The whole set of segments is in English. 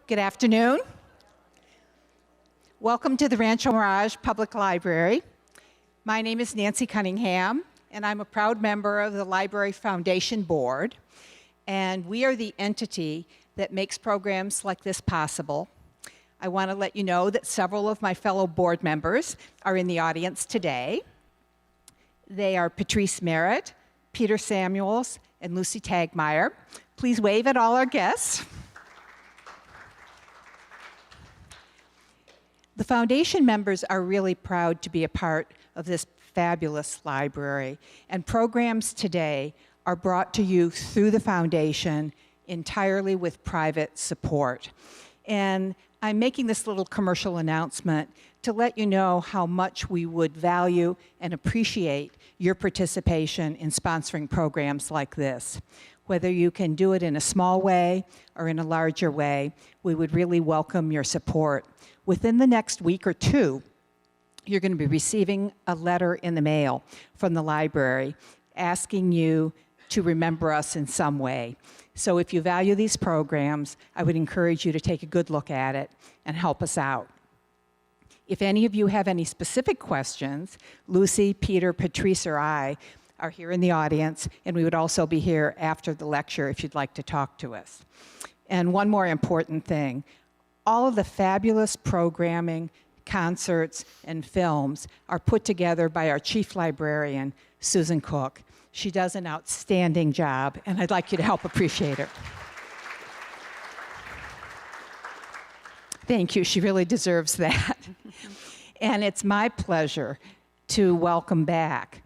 Good afternoon. Welcome to the Rancho Mirage Public Library. My name is Nancy Cunningham, and I'm a proud member of the Library Foundation Board. And we are the entity that makes programs like this possible. I want to let you know that several of my fellow board members are in the audience today. They are Patrice Merritt, Peter Samuels, and Lucy Tagmeyer. Please wave at all our guests. The foundation members are really proud to be a part of this fabulous library, and programs today are brought to you through the foundation entirely with private support. And I'm making this little commercial announcement to let you know how much we would value and appreciate your participation in sponsoring programs like this. Whether you can do it in a small way or in a larger way, we would really welcome your support. Within the next week or two, you're going to be receiving a letter in the mail from the library asking you to remember us in some way. So if you value these programs, I would encourage you to take a good look at it and help us out. If any of you have any specific questions, Lucy, Peter, Patrice, or I are here in the audience, and we would also be here after the lecture if you'd like to talk to us. And one more important thing. All of the fabulous programming, concerts, and films are put together by our chief librarian, Susan Cook. She does an outstanding job, and I'd like you to help appreciate her. Thank you, she really deserves that. And it's my pleasure to welcome back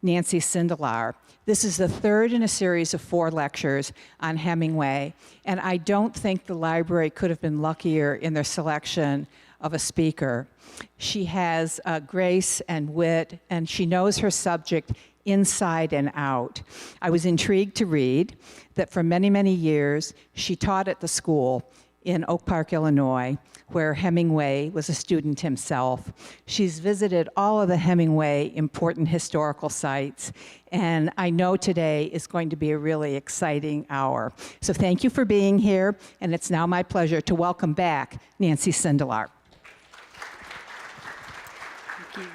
Nancy Sindelar. This is the third in a series of 4 lectures on Hemingway, and I don't think the library could have been luckier in their selection of a speaker. She has grace and wit, and she knows her subject inside and out. I was intrigued to read that for many, many years, she taught at the school in Oak Park, Illinois, where Hemingway was a student himself. She's visited all of the Hemingway important historical sites, and I know today is going to be a really exciting hour. So thank you for being here, and it's now my pleasure to welcome back Nancy Sindelar. Thank you.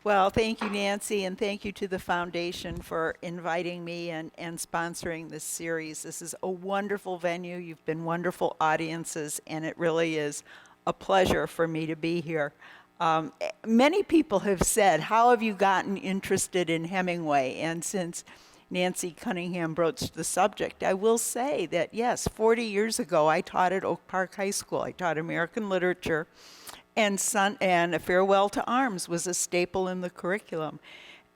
Well, thank you, Nancy, and thank you to the foundation for inviting me and sponsoring this series. This is a wonderful venue. You've been wonderful audiences, and it really is a pleasure for me to be here. Many people have said, how have you gotten interested in Hemingway? And since Nancy Cunningham broached the subject, I will say that, yes, 40 years ago, I taught at Oak Park High School. I taught American literature. And A Farewell to Arms was a staple in the curriculum.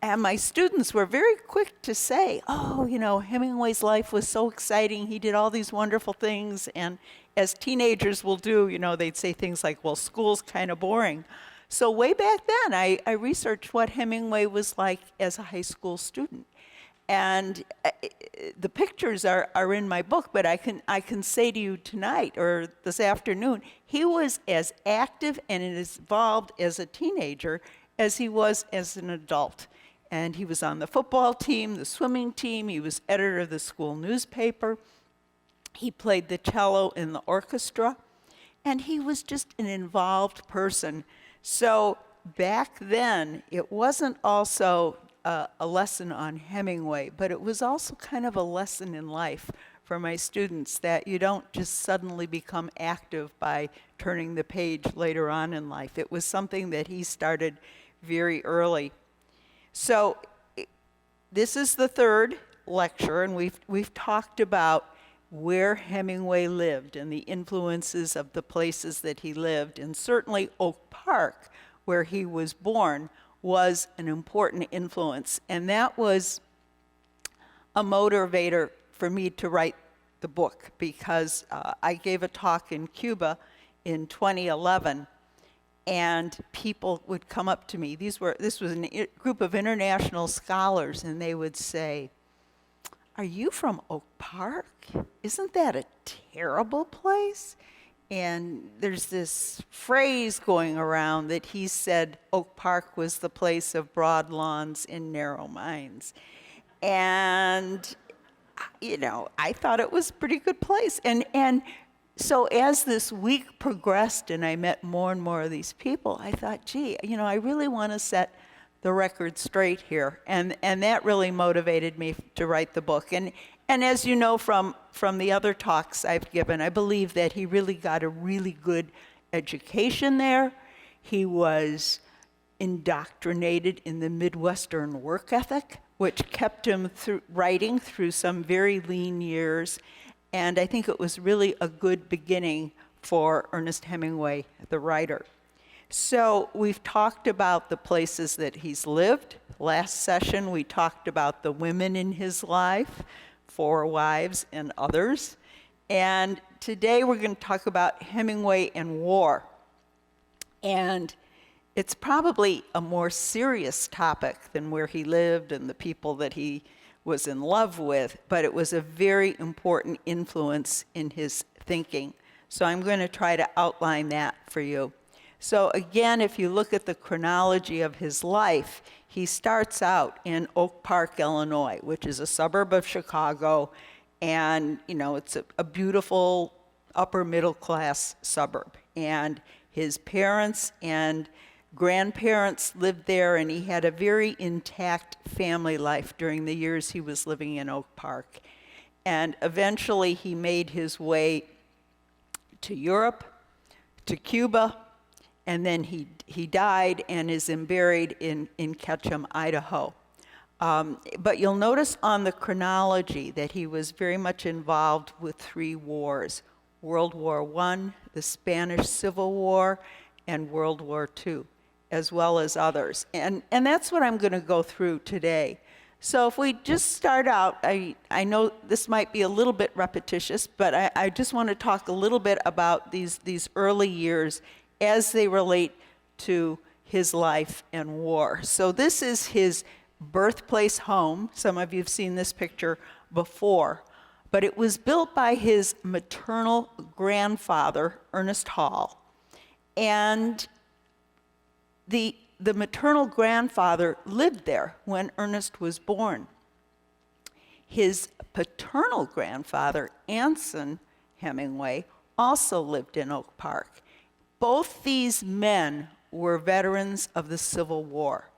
And my students were very quick to say, oh, you know, Hemingway's life was so exciting. He did all these wonderful things. And as teenagers will do, you know, they'd say things like, well, school's kind of boring. So way back then, I researched what Hemingway was like as a high school student. And the pictures are in my book, but I can say to you tonight or this afternoon, he was as active and as involved as a teenager as he was as an adult. And he was on the football team, the swimming team, he was editor of the school newspaper, he played the cello in the orchestra, and he was just an involved person. So back then, it wasn't also a lesson on Hemingway, but it was also kind of a lesson in life for my students that you don't just suddenly become active by turning the page later on in life. It was something that he started very early. So this is the third lecture, and we've talked about where Hemingway lived and the influences of the places that he lived, and certainly Oak Park, where he was born, was an important influence. And that was a motivator for me to write the book, because I gave a talk in Cuba in 2011, and people would come up to me. This was a group of international scholars, and they would say, "Are you from Oak Park? Isn't that a terrible place?" And there's this phrase going around that he said Oak Park was the place of broad lawns and narrow minds. And I thought it was a pretty good place. And so as this week progressed and I met more and more of these people, I thought, gee, I really want to set the record straight here. And that really motivated me to write the book. And as you know from the other talks I've given, I believe that he really got a really good education there. He was indoctrinated in the Midwestern work ethic, which kept him writing through some very lean years. And I think it was really a good beginning for Ernest Hemingway, the writer. So we've talked about the places that he's lived. Last session, we talked about the women in his life, 4 wives and others. And today we're going to talk about Hemingway and war. And it's probably a more serious topic than where he lived and the people that he was in love with, but it was a very important influence in his thinking. So I'm going to try to outline that for you. So again, if you look at the chronology of his life, he starts out in Oak Park, Illinois, which is a suburb of Chicago, and it's a beautiful upper middle class suburb. And his parents and grandparents lived there, and he had a very intact family life during the years he was living in Oak Park. And eventually he made his way to Europe, to Cuba, and then he died and is buried in Ketchum, Idaho. But you'll notice on the chronology that he was very much involved with 3 wars: World War I, the Spanish Civil War, and World War II, as well as others. And that's what I'm going to go through today. So if we just start out, I know this might be a little bit repetitious, but I just want to talk a little bit about these early years as they relate to his life and war. So this is his birthplace home. Some of you have seen this picture before, but it was built by his maternal grandfather, Ernest Hall. And the maternal grandfather lived there when Ernest was born. His paternal grandfather, Anson Hemingway, also lived in Oak Park. Both these men were veterans of the Civil War,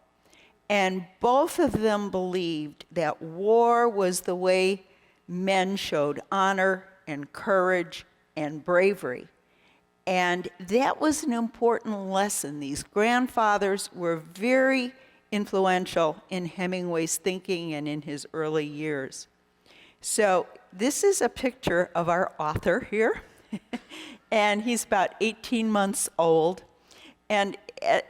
and both of them believed that war was the way men showed honor and courage and bravery. And that was an important lesson. These grandfathers were very influential in Hemingway's thinking and in his early years. So this is a picture of our author here. And he's about 18 months old. And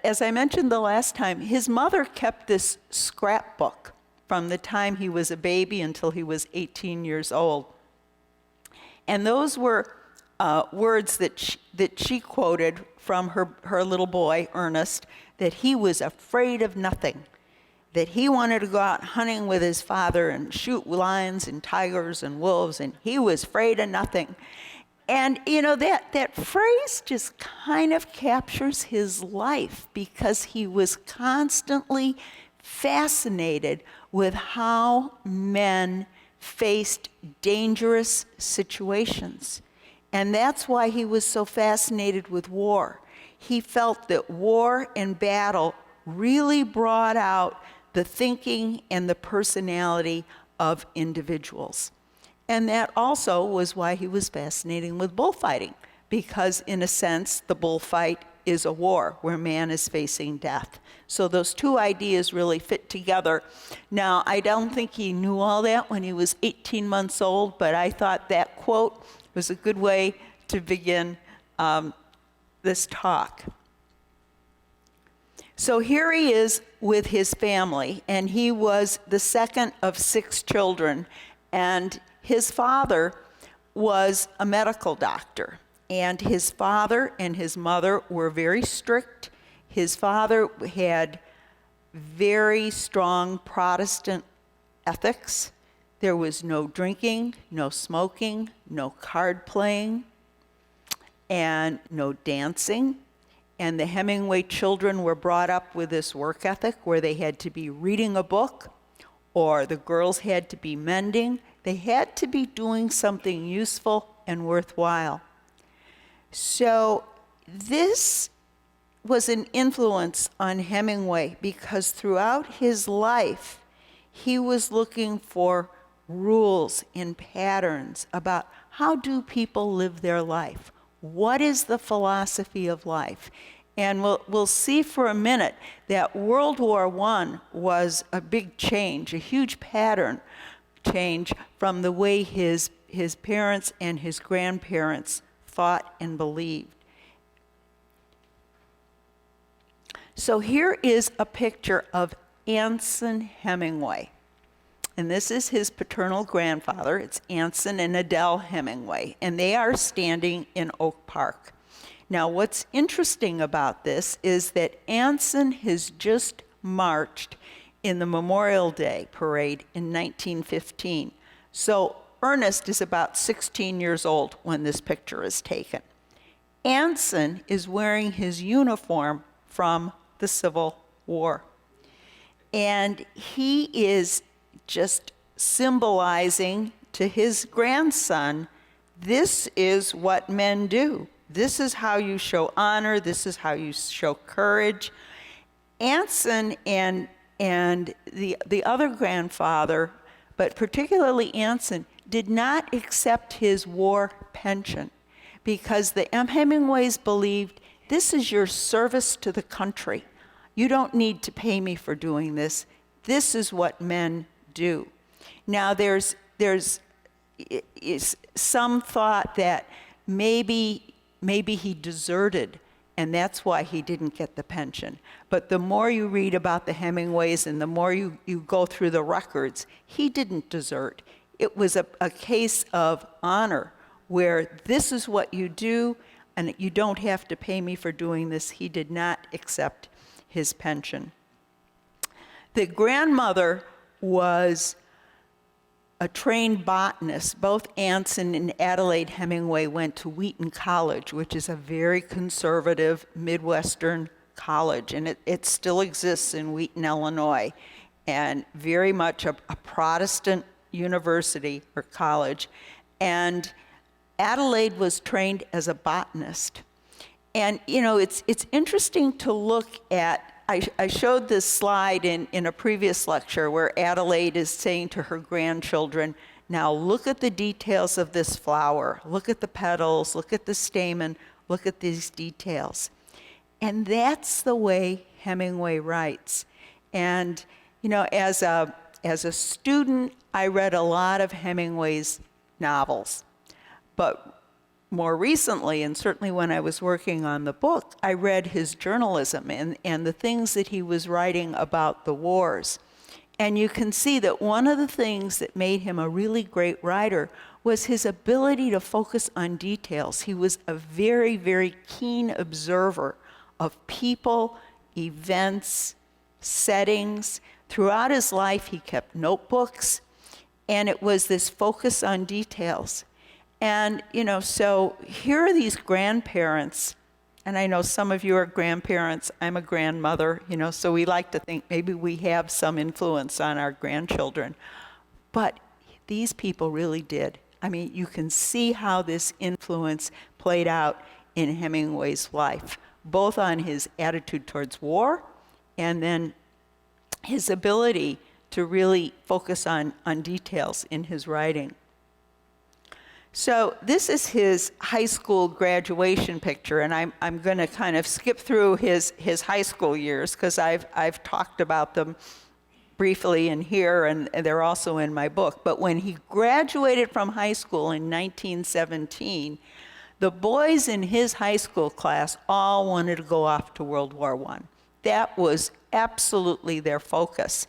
as I mentioned the last time, his mother kept this scrapbook from the time he was a baby until he was 18 years old. And those were words that she quoted from her little boy, Ernest, that he was afraid of nothing, that he wanted to go out hunting with his father and shoot lions and tigers and wolves, and he was afraid of nothing. And that phrase just kind of captures his life, because he was constantly fascinated with how men faced dangerous situations. And that's why he was so fascinated with war. He felt that war and battle really brought out the thinking and the personality of individuals. And that also was why he was fascinated with bullfighting, because in a sense, the bullfight is a war where man is facing death. So those two ideas really fit together. Now, I don't think he knew all that when he was 18 months old, but I thought that quote was a good way to begin this talk. So here he is with his family, and he was the second of 6 children, and his father was a medical doctor, and his father and his mother were very strict. His father had very strong Protestant ethics. There was no drinking, no smoking, no card playing, and no dancing. And the Hemingway children were brought up with this work ethic where they had to be reading a book, or the girls had to be mending, They had to be doing something useful and worthwhile. So this was an influence on Hemingway because throughout his life, he was looking for rules and patterns about how do people live their life? What is the philosophy of life? And we'll see for a minute that World War I was a big change, a huge pattern change from the way his parents and his grandparents thought and believed. So here is a picture of Anson Hemingway. And this is his paternal grandfather. It's Anson and Adele Hemingway. And they are standing in Oak Park. Now, what's interesting about this is that Anson has just marched in the Memorial Day parade in 1915. So Ernest is about 16 years old when this picture is taken. Anson is wearing his uniform from the Civil War. And he is just symbolizing to his grandson, this is what men do. This is how you show honor. This is how you show courage. Anson and the other grandfather, but particularly Anson, did not accept his war pension because the Hemingways believed this is your service to the country. You don't need to pay me for doing this. This is what men do. Now, there's some thought that maybe he deserted, and that's why he didn't get the pension. But the more you read about the Hemingways and the more you go through the records, he didn't desert. It was a case of honor, where this is what you do, and you don't have to pay me for doing this. He did not accept his pension. The grandmother was a trained botanist. Both Anson and Adelaide Hemingway went to Wheaton College, which is a very conservative Midwestern college, and it still exists in Wheaton, Illinois, and very much a Protestant university or college. And Adelaide was trained as a botanist. And you know, it's interesting to look at, I showed this slide in a previous lecture where Adelaide is saying to her grandchildren, now look at the details of this flower, look at the petals, look at the stamen, look at these details. And that's the way Hemingway writes. And you know, as a student, I read a lot of Hemingway's novels. But more recently, and certainly when I was working on the book, I read his journalism and the things that he was writing about the wars. And you can see that one of the things that made him a really great writer was his ability to focus on details. He was a very, very keen observer of people, events, settings. Throughout his life, he kept notebooks, and it was this focus on details. And, you know, so here are these grandparents, and I know some of you are grandparents. I'm a grandmother, you know, so we like to think maybe we have some influence on our grandchildren. But these people really did. I mean, you can see how this influence played out in Hemingway's life, both on his attitude towards war and then his ability to really focus on details in his writing. So this is his high school graduation picture, and I'm going to kind of skip through his high school years because I've talked about them briefly in here, and they're also in my book. But when he graduated from high school in 1917, the boys in his high school class all wanted to go off to World War I. That was absolutely their focus.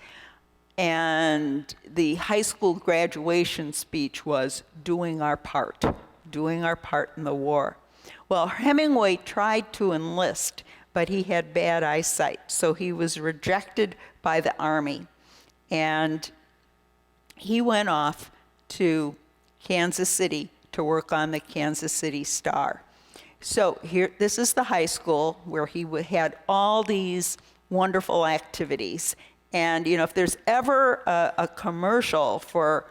And the high school graduation speech was doing our part in the war. Well, Hemingway tried to enlist, but he had bad eyesight, so he was rejected by the Army. And he went off to Kansas City to work on the Kansas City Star. So here, this is the high school where he had all these wonderful activities. And you know, if there's ever a commercial for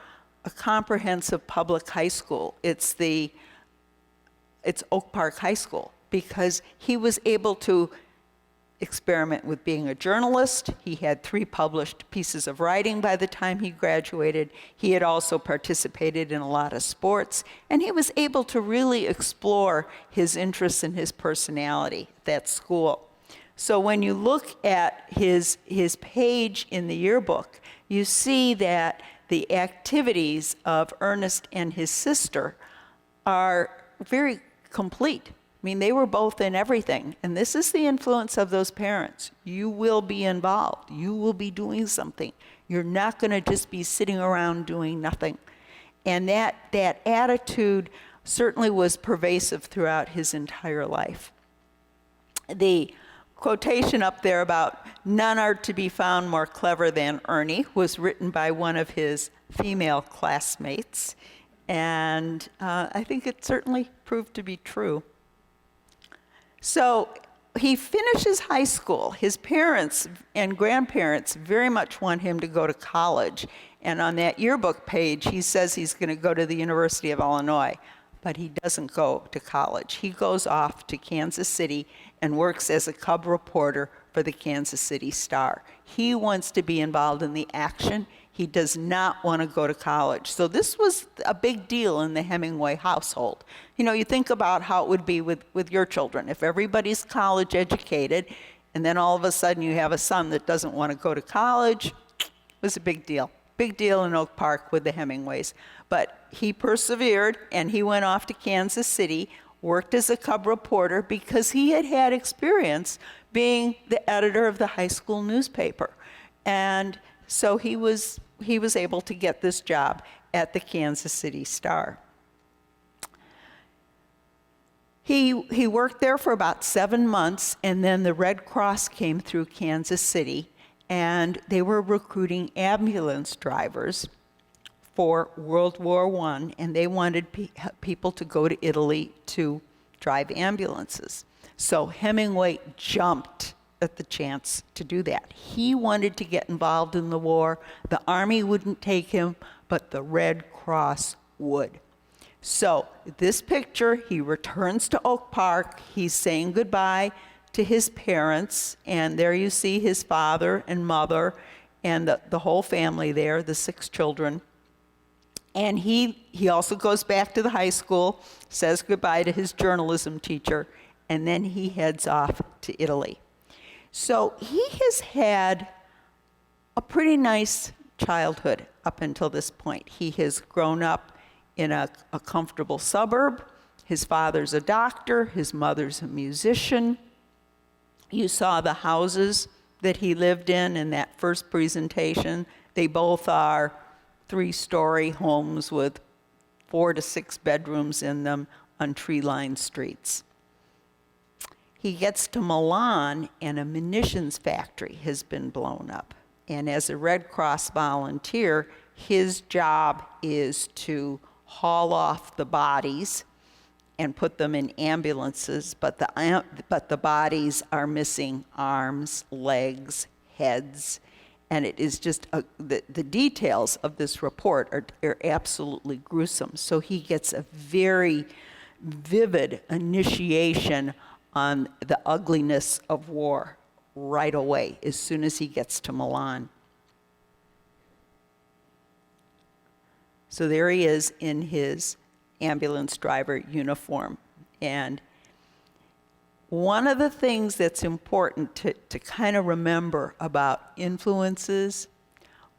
a comprehensive public high school. It's Oak Park High School, because he was able to experiment with being a journalist. He had 3 published pieces of writing by the time he graduated. He had also participated in a lot of sports, and he was able to really explore his interests and his personality at that school. So when you look at his page in the yearbook, you see that the activities of Ernest and his sister are very complete. I mean, they were both in everything. And this is the influence of those parents. You will be involved. You will be doing something. You're not going to just be sitting around doing nothing. And that attitude certainly was pervasive throughout his entire life. The quotation up there about none are to be found more clever than Ernie was written by one of his female classmates. And I think it certainly proved to be true. So he finishes high school. His parents and grandparents very much want him to go to college. And on that yearbook page, he says he's going to go to the University of Illinois, but he doesn't go to college. He goes off to Kansas City and works as a cub reporter for the Kansas City Star. He wants to be involved in the action. He does not want to go to college. So this was a big deal in the Hemingway household. You know, you think about how it would be with your children. If everybody's college educated, and then all of a sudden you have a son that doesn't want to go to college, it was a big deal. Big deal in Oak Park with the Hemingways. But he persevered, and he went off to Kansas City, worked as a cub reporter because he had had experience being the editor of the high school newspaper. And so he was able to get this job at the Kansas City Star. He worked there for about 7 months, and then the Red Cross came through Kansas City, and they were recruiting ambulance drivers for World War I, and they wanted people to go to Italy to drive ambulances. So Hemingway jumped at the chance to do that. He wanted to get involved in the war. The Army wouldn't take him, but the Red Cross would. So this picture, he returns to Oak Park. He's saying goodbye to his parents, and there you see his father and mother and the whole family there, the 6 children. And he also goes back to the high school, says goodbye to his journalism teacher, and then he heads off to Italy. So he has had a pretty nice childhood up until this point. He has grown up in a comfortable suburb. His father's a doctor, his mother's a musician. You saw the houses that he lived in that first presentation. They both are 3-story homes with 4 to 6 bedrooms in them on tree-lined streets. He gets to Milan, and a munitions factory has been blown up. And as a Red Cross volunteer, his job is to haul off the bodies and put them in ambulances, but the bodies are missing arms, legs, heads, and it is just the details of this report are absolutely gruesome. So he gets a very vivid initiation on the ugliness of war right away as soon as he gets to Milan. So there he is in his ambulance driver uniform. And one of the things that's important to kind of remember about influences,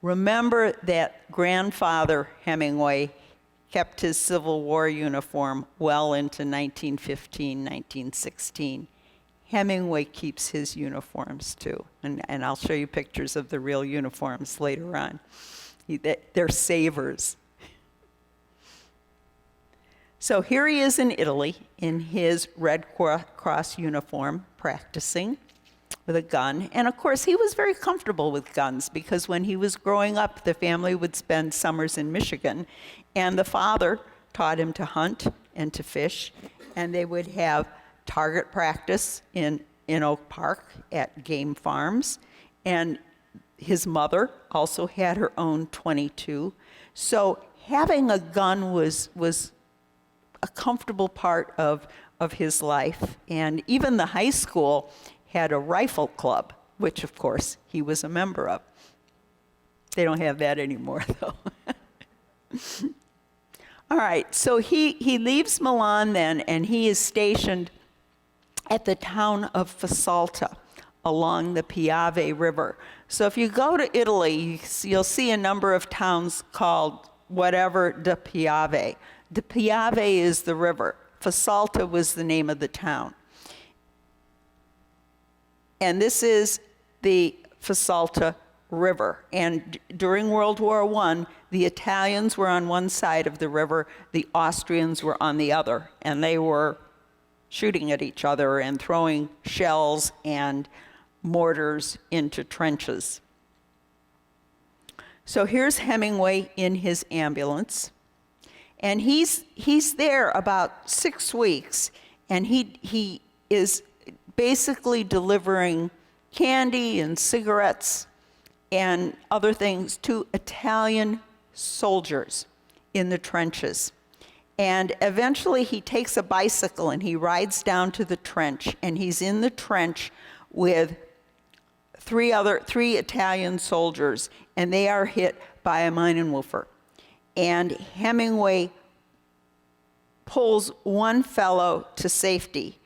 remember that grandfather Hemingway kept his Civil War uniform well into 1915, 1916. Hemingway keeps his uniforms too. And I'll show you pictures of the real uniforms later on. They're savers. So here he is in Italy in his Red Cross uniform, practicing with a gun. And of course, he was very comfortable with guns because when he was growing up, the family would spend summers in Michigan, and the father taught him to hunt and to fish, and they would have target practice in Oak Park at game farms. And his mother also had her own .22. So having a gun was a comfortable part of his life. And even the high school had a rifle club, which of course he was a member of. They don't have that anymore, though. All right, so he leaves Milan then, and he is stationed at the town of Faceta along the Piave River. So if you go to Italy, you'll see a number of towns called whatever de Piave. De Piave is the river. Faceta was the name of the town. And this is the Faceta River. And during World War I, the Italians were on one side of the river, the Austrians were on the other, and they were shooting at each other and throwing shells and mortars into trenches. So here's Hemingway in his ambulance, and he's there about 6 weeks, and he is basically delivering candy and cigarettes and other things to Italian soldiers in the trenches. And eventually he takes a bicycle and he rides down to the trench, and he's in the trench with three Italian soldiers, and they are hit by a Minenwerfer. And Hemingway pulls one fellow to safety,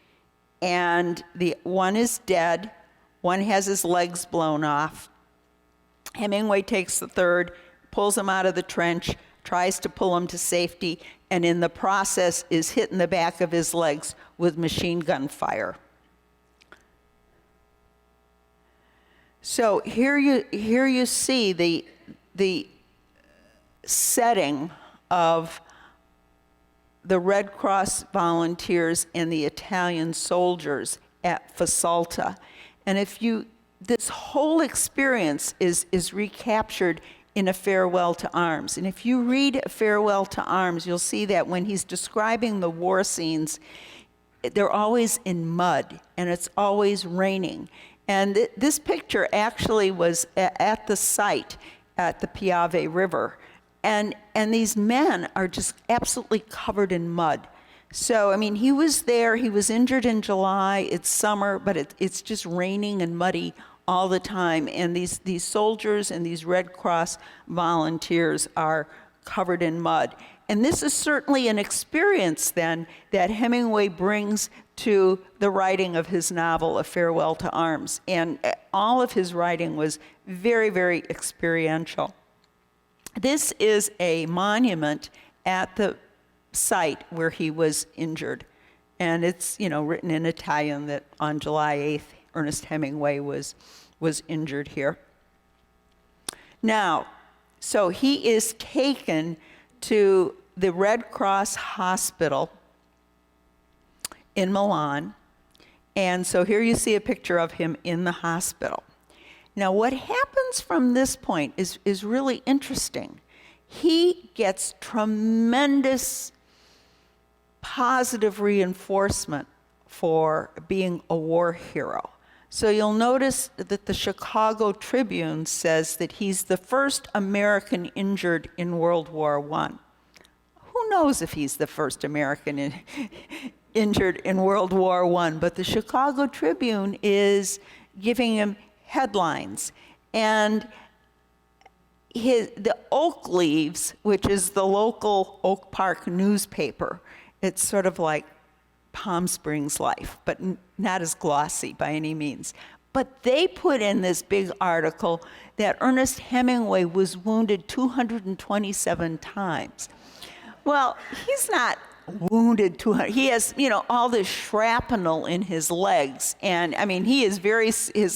and the one is dead, one has his legs blown off. Hemingway takes the third, pulls him out of the trench, tries to pull him to safety, and in the process is hit in the back of his legs with machine gun fire. So here you see the setting of the Red Cross volunteers and the Italian soldiers at Faceta. And this whole experience is recaptured in A Farewell to Arms. And if you read A Farewell to Arms, you'll see that when he's describing the war scenes, they're always in mud, and it's always raining. And this picture actually was at the site at the Piave River. And these men are just absolutely covered in mud. So, I mean, he was there, he was injured in July, it's summer, but it's just raining and muddy all the time. And these soldiers and these Red Cross volunteers are covered in mud. And this is certainly an experience then that Hemingway brings to the writing of his novel, A Farewell to Arms. And all of his writing was very, very experiential. This is a monument at the site where he was injured. And it's, written in Italian that on July 8th, Ernest Hemingway was injured here. Now, so he is taken to the Red Cross Hospital in Milan. And so here you see a picture of him in the hospital. Now, what happens from this point is really interesting. He gets tremendous positive reinforcement for being a war hero. So you'll notice that the Chicago Tribune says that he's the first American injured in World War I. Who knows if he's the first American injured in World War I, but the Chicago Tribune is giving him headlines. And the Oak Leaves, which is the local Oak Park newspaper, it's sort of like Palm Springs Life, but not as glossy by any means. But they put in this big article that Ernest Hemingway was wounded 227 times. Well, he's not wounded 200. He has, all this shrapnel in his legs. And I mean, his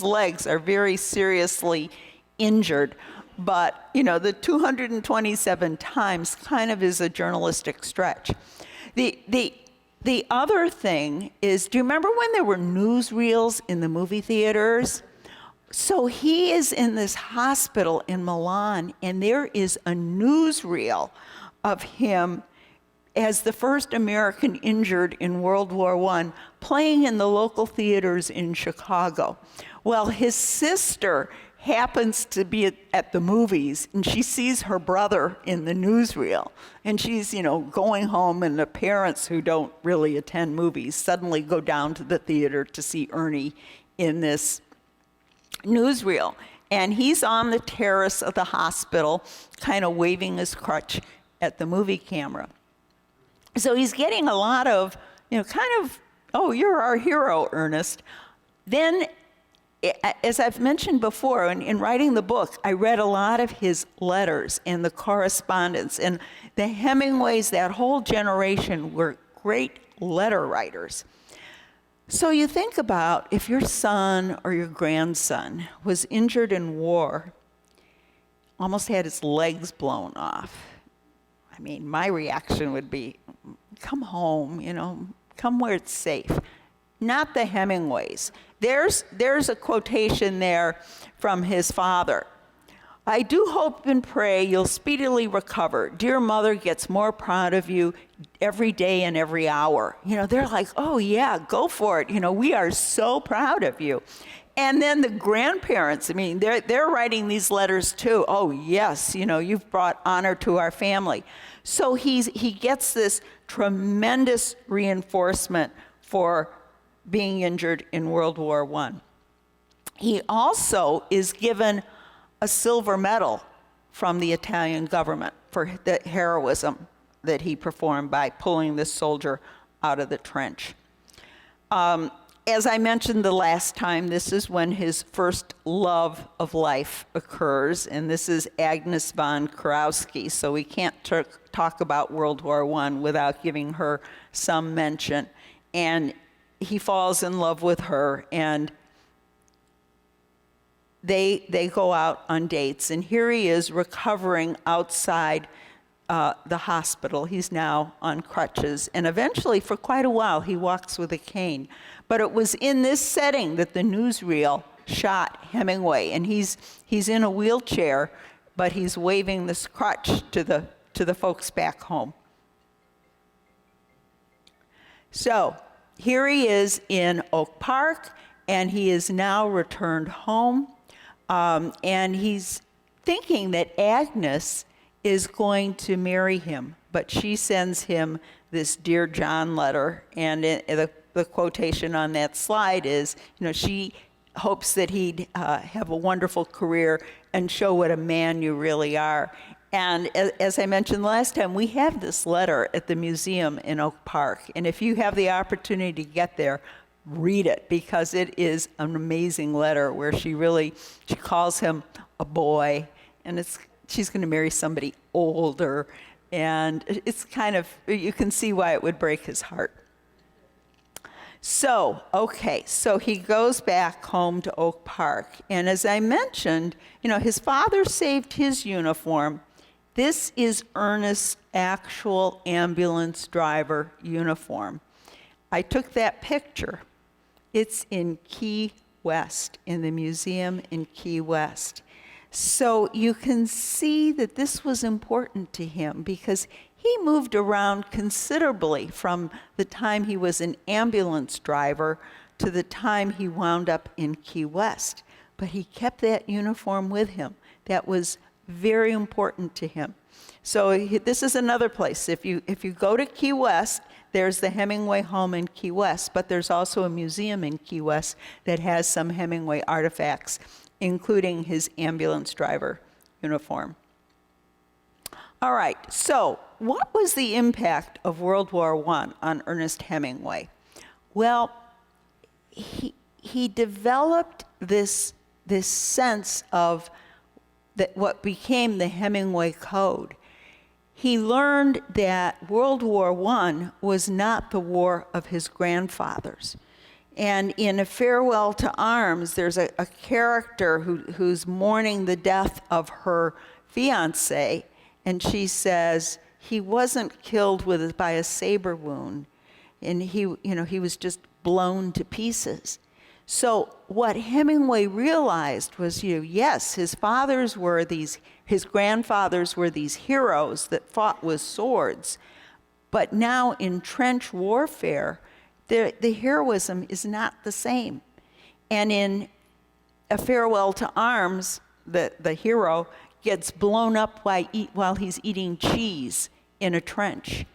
legs are very seriously injured. But, the 227 times kind of is a journalistic stretch. The other thing is, do you remember when there were newsreels in the movie theaters? So he is in this hospital in Milan, and there is a newsreel of him as the first American injured in World War I, playing in the local theaters in Chicago. Well, his sister happens to be at the movies, and she sees her brother in the newsreel, and she's, going home, and the parents who don't really attend movies suddenly go down to the theater to see Ernie in this newsreel. And he's on the terrace of the hospital, kind of waving his crutch at the movie camera. So he's getting a lot of, oh, you're our hero, Ernest. Then, as I've mentioned before, in writing the book, I read a lot of his letters and the correspondence. And the Hemingways, that whole generation, were great letter writers. So you think about if your son or your grandson was injured in war, almost had his legs blown off. I mean, my reaction would be, come home, come where it's safe. Not the Hemingways. There's a quotation there from his father. I do hope and pray you'll speedily recover. Dear mother gets more proud of you every day and every hour. They're like, oh yeah, go for it. We are so proud of you. And then the grandparents, they're writing these letters too. Oh yes, you've brought honor to our family. So he gets this tremendous reinforcement for being injured in World War I. He also is given a silver medal from the Italian government for the heroism that he performed by pulling this soldier out of the trench. As I mentioned the last time, this is when his first love of life occurs, and this is Agnes von Kurowski, so we can't talk about World War I without giving her some mention. And he falls in love with her, and they go out on dates. And here he is recovering outside the hospital. He's now on crutches, and eventually, for quite a while, he walks with a cane. But it was in this setting that the newsreel shot Hemingway, and he's in a wheelchair, but he's waving this crutch to the folks back home. So here he is in Oak Park, and he is now returned home, and he's thinking that Agnes is going to marry him, but she sends him this Dear John letter, and the quotation on that slide is, she hopes that he'd have a wonderful career and show what a man you really are. And as I mentioned last time, we have this letter at the museum in Oak Park, and if you have the opportunity to get there, read it, because it is an amazing letter where she calls him a boy, and she's going to marry somebody older, and it's kind of, you can see why it would break his heart. So he goes back home to Oak Park, and as I mentioned, his father saved his uniform. This is Ernest's actual ambulance driver uniform. I took that picture. It's in Key West, in the museum in Key West. So you can see that this was important to him, because he moved around considerably from the time he was an ambulance driver to the time he wound up in Key West. But he kept that uniform with him. That was very important to him. So this is another place. If you go to Key West, there's the Hemingway home in Key West, but there's also a museum in Key West that has some Hemingway artifacts, including his ambulance driver uniform. All right, so what was the impact of World War I on Ernest Hemingway? Well, he developed this sense of what became the Hemingway Code. He learned that World War I was not the war of his grandfathers. And in A Farewell to Arms, there's a character who's mourning the death of her fiancé, and she says, he wasn't killed by a saber wound, and he was just blown to pieces. So what Hemingway realized was, yes, his grandfathers were these heroes that fought with swords, but now in trench warfare, the heroism is not the same. And A Farewell to Arms, the hero, gets blown up while he's eating cheese in a trench.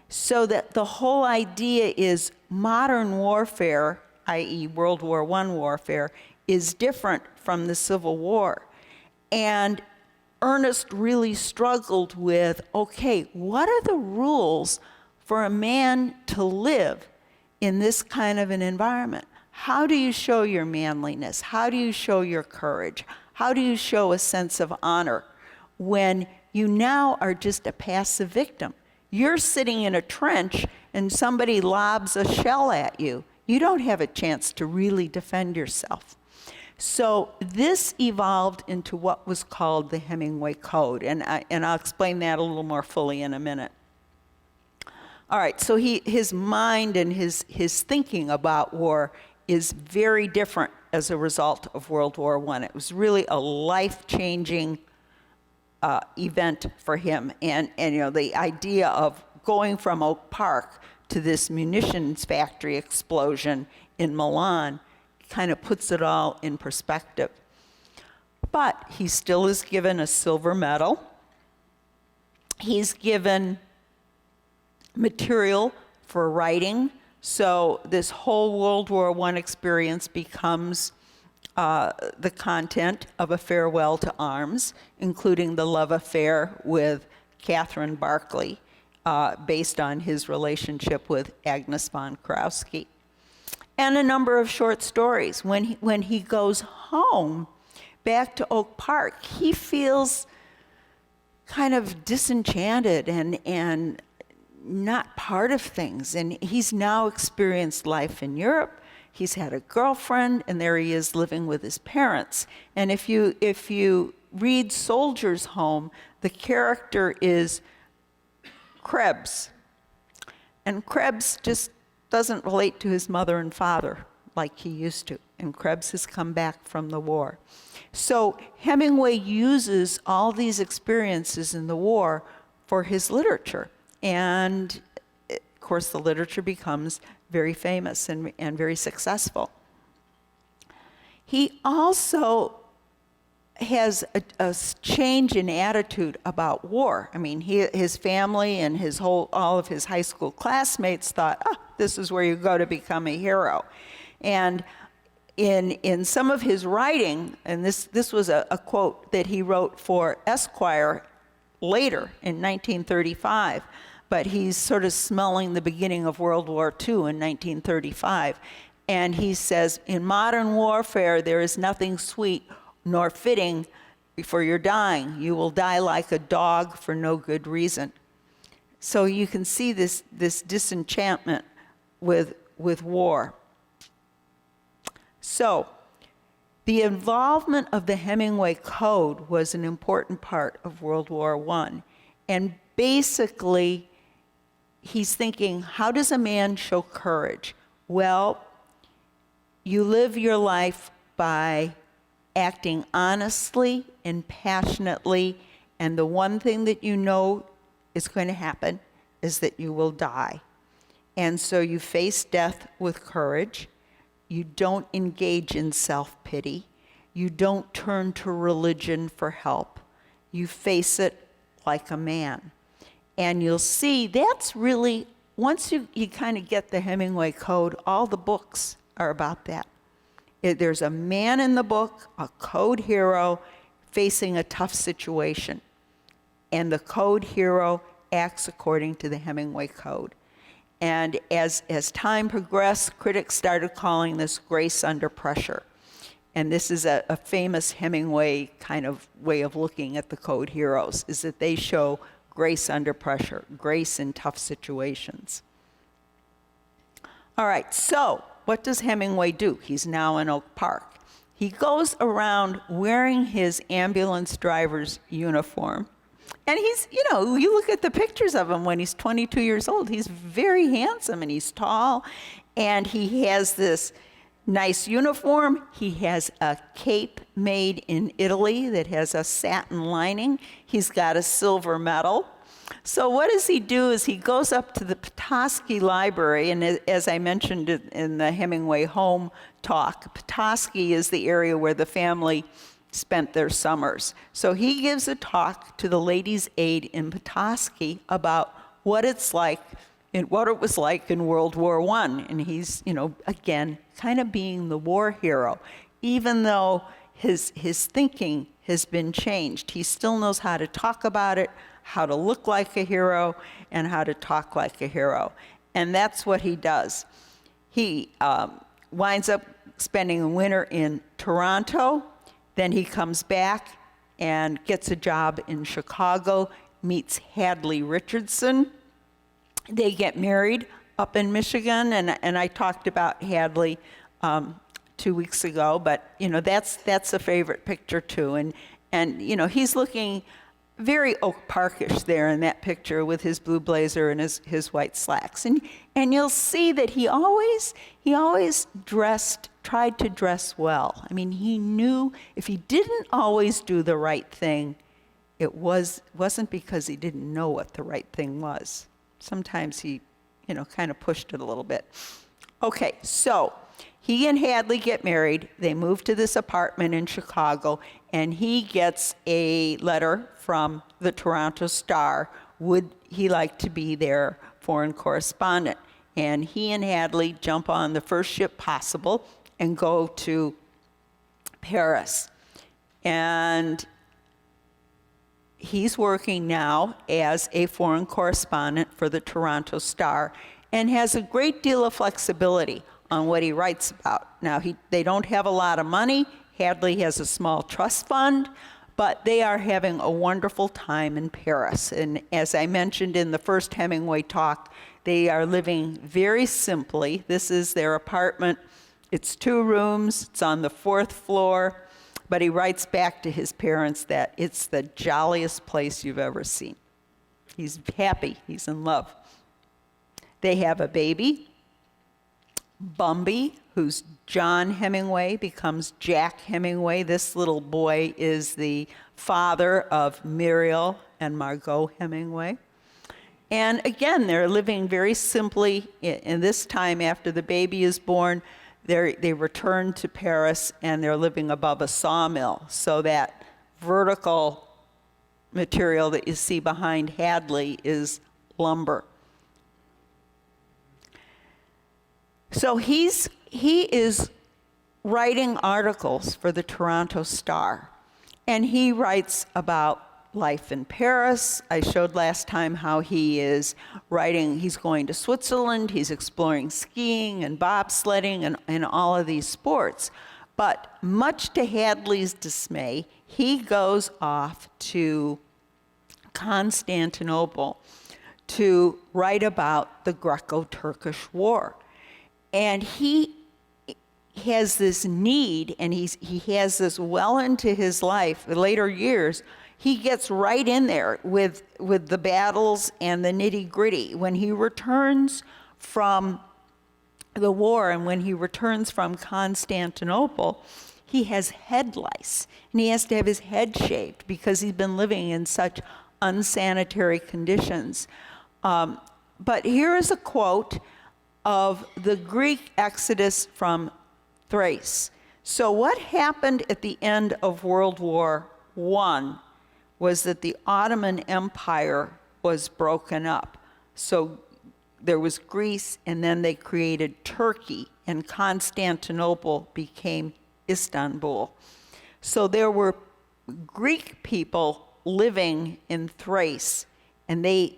So that the whole idea is modern warfare, i.e. World War I warfare, is different from the Civil War. And Ernest really struggled with, okay, what are the rules for a man to live in this kind of an environment? How do you show your manliness? How do you show your courage? How do you show a sense of honor when you now are just a passive victim? You're sitting in a trench and somebody lobs a shell at you. You don't have a chance to really defend yourself. So this evolved into what was called the Hemingway Code, and I'll explain that a little more fully in a minute. All right, so his mind and his thinking about war is very different as a result of World War I. It was really a life-changing event for him, and the idea of going from Oak Park to this munitions factory explosion in Milan kind of puts it all in perspective. But he still is given a silver medal. He's given material for writing, so this whole World War I experience becomes the content of A Farewell to Arms, including the love affair with Catherine Barclay, based on his relationship with Agnes von Krauski. And a number of short stories. When he goes home, back to Oak Park, he feels kind of disenchanted and not part of things. And he's now experienced life in Europe. He's had a girlfriend, and there he is living with his parents. And if you read Soldier's Home, the character is Krebs. And Krebs just doesn't relate to his mother and father like he used to. And Krebs has come back from the war. So Hemingway uses all these experiences in the war for his literature. And of course, the literature becomes very famous and very successful. He also has a change in attitude about war. I mean, his family and all of his high school classmates thought, this is where you go to become a hero. And in some of his writing, and this was a quote that he wrote for Esquire later in 1935, but he's sort of smelling the beginning of World War II in 1935. And he says, in modern warfare, there is nothing sweet nor fitting before you're dying. You will die like a dog for no good reason. So you can see this disenchantment with war. So the involvement of the Hemingway Code was an important part of World War I. And basically, he's thinking, how does a man show courage? Well, you live your life by acting honestly and passionately, and the one thing that you know is going to happen is that you will die. And so you face death with courage. You don't engage in self-pity. You don't turn to religion for help. You face it like a man. And you'll see that's really, once you kind of get the Hemingway Code, all the books are about that. There's a man in the book, a code hero, facing a tough situation. And the code hero acts according to the Hemingway Code. And as time progressed, critics started calling this grace under pressure. And this is a famous Hemingway kind of way of looking at the code heroes, is that they show grace under pressure, grace in tough situations. All right, so what does Hemingway do? He's now in Oak Park. He goes around wearing his ambulance driver's uniform. And he's, you look at the pictures of him when he's 22 years old, he's very handsome and he's tall. And he has this nice uniform. He has a cape made in Italy that has a satin lining. He's got a silver medal. So what does he do is he goes up to the Petoskey Library, and as I mentioned in the Hemingway home talk, Petoskey is the area where the family spent their summers. So he gives a talk to the Ladies' Aid in Petoskey about what it's like and what it was like in World War I. And he's, again, kind of being the war hero. Even though his thinking has been changed, he still knows how to talk about it, how to look like a hero, and how to talk like a hero. And that's what he does. He winds up spending a winter in Toronto. Then he comes back and gets a job in Chicago, meets Hadley Richardson. They get married up in Michigan, and I talked about Hadley 2 weeks ago, but that's a favorite picture too. And he's looking very Oak Parkish there in that picture with his blue blazer and his white slacks. And you'll see that he always tried to dress well. I mean, he knew if he didn't always do the right thing, it wasn't because he didn't know what the right thing was. Sometimes he, kind of pushed it a little bit. Okay, so he and Hadley get married. They move to this apartment in Chicago, and he gets a letter from the Toronto Star. Would he like to be their foreign correspondent? And he and Hadley jump on the first ship possible and go to Paris. And he's working now as a foreign correspondent for the Toronto Star and has a great deal of flexibility on what he writes about. Now, they don't have a lot of money. Hadley has a small trust fund, but they are having a wonderful time in Paris. And as I mentioned in the first Hemingway talk, they are living very simply. This is their apartment. It's 2 rooms. It's on the 4th floor. But he writes back to his parents that it's the jolliest place you've ever seen. He's happy. He's in love. They have a baby. Bumby, who's John Hemingway, becomes Jack Hemingway. This little boy is the father of Muriel and Margot Hemingway. And again, they're living very simply. In this time after the baby is born, they return to Paris, and they're living above a sawmill. So that vertical material that you see behind Hadley is lumber. So he is writing articles for the Toronto Star, and he writes about life in Paris. I showed last time how he is writing, he's going to Switzerland, he's exploring skiing and bobsledding and all of these sports. But much to Hadley's dismay, he goes off to Constantinople to write about the Greco-Turkish War. And he has this need, and he has this well into his life, later years. He gets right in there with the battles and the nitty-gritty. When he returns from the war and when he returns from Constantinople, he has head lice, and he has to have his head shaved because he's been living in such unsanitary conditions. But here is a quote of the Greek exodus from Thrace. So what happened at the end of World War I was that the Ottoman Empire was broken up. So there was Greece, and then they created Turkey, and Constantinople became Istanbul. So there were Greek people living in Thrace, and they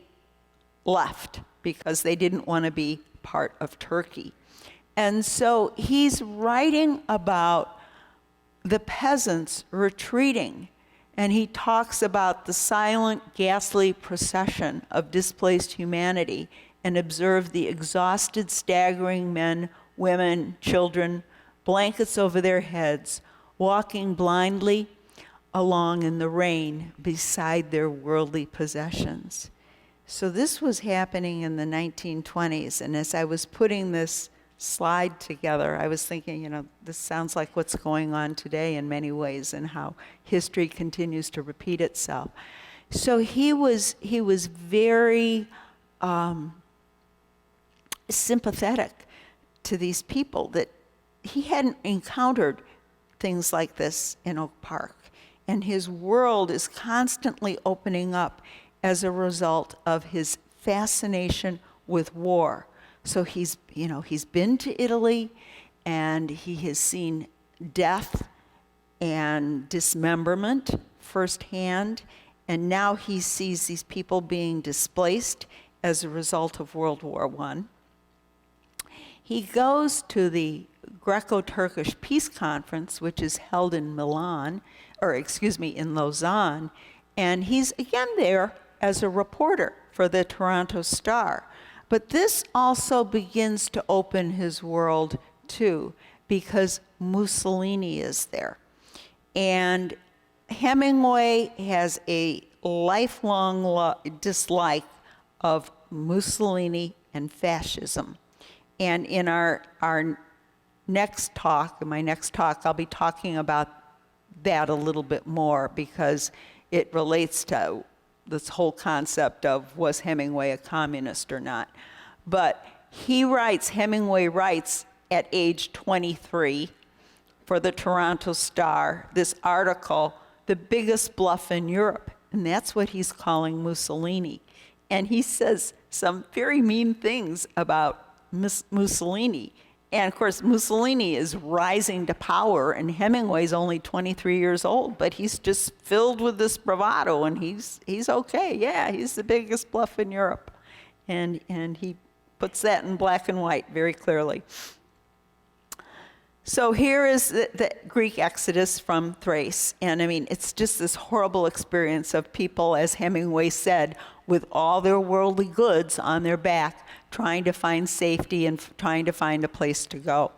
left because they didn't want to be part of Turkey. And so he's writing about the peasants retreating, and he talks about the silent, ghastly procession of displaced humanity, and observe the exhausted, staggering men, women, children, blankets over their heads, walking blindly along in the rain beside their worldly possessions. So this was happening in the 1920s, and as I was putting this slide together, I was thinking, this sounds like what's going on today in many ways, and how history continues to repeat itself. So he was very sympathetic to these people, that he hadn't encountered things like this in Oak Park. And his world is constantly opening up as a result of his fascination with war. So he's been to Italy, and he has seen death and dismemberment firsthand, and now he sees these people being displaced as a result of World War I. He goes to the Greco-Turkish Peace Conference, which is held in in Lausanne, and he's again there as a reporter for the Toronto Star. But this also begins to open his world too, because Mussolini is there. And Hemingway has a lifelong dislike of Mussolini and fascism. And in our next talk, I'll be talking about that a little bit more, because it relates to this whole concept of, was Hemingway a communist or not? But Hemingway writes at age 23 for the Toronto Star this article, "The Biggest Bluff in Europe." And that's what he's calling Mussolini. And he says some very mean things about Mussolini. And of course, Mussolini is rising to power, and Hemingway's only 23 years old, but he's just filled with this bravado, and he's okay. Yeah, he's the biggest bluff in Europe. And he puts that in black and white very clearly. So here is the Greek exodus from Thrace. And I mean, it's just this horrible experience of people, as Hemingway said, with all their worldly goods on their back, trying to find safety and trying to find a place to go.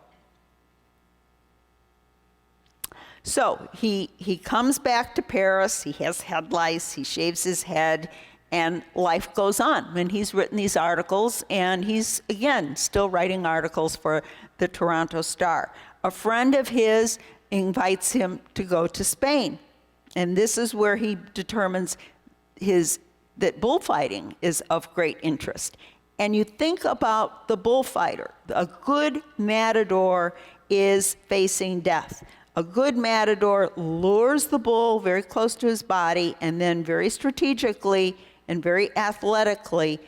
So he comes back to Paris, he has head lice, he shaves his head, and life goes on. And he's written these articles, and he's, again, still writing articles for the Toronto Star. A friend of his invites him to go to Spain. And this is where he determines that bullfighting is of great interest. And you think about the bullfighter. A good matador is facing death. A good matador lures the bull very close to his body, and then very strategically and very athletically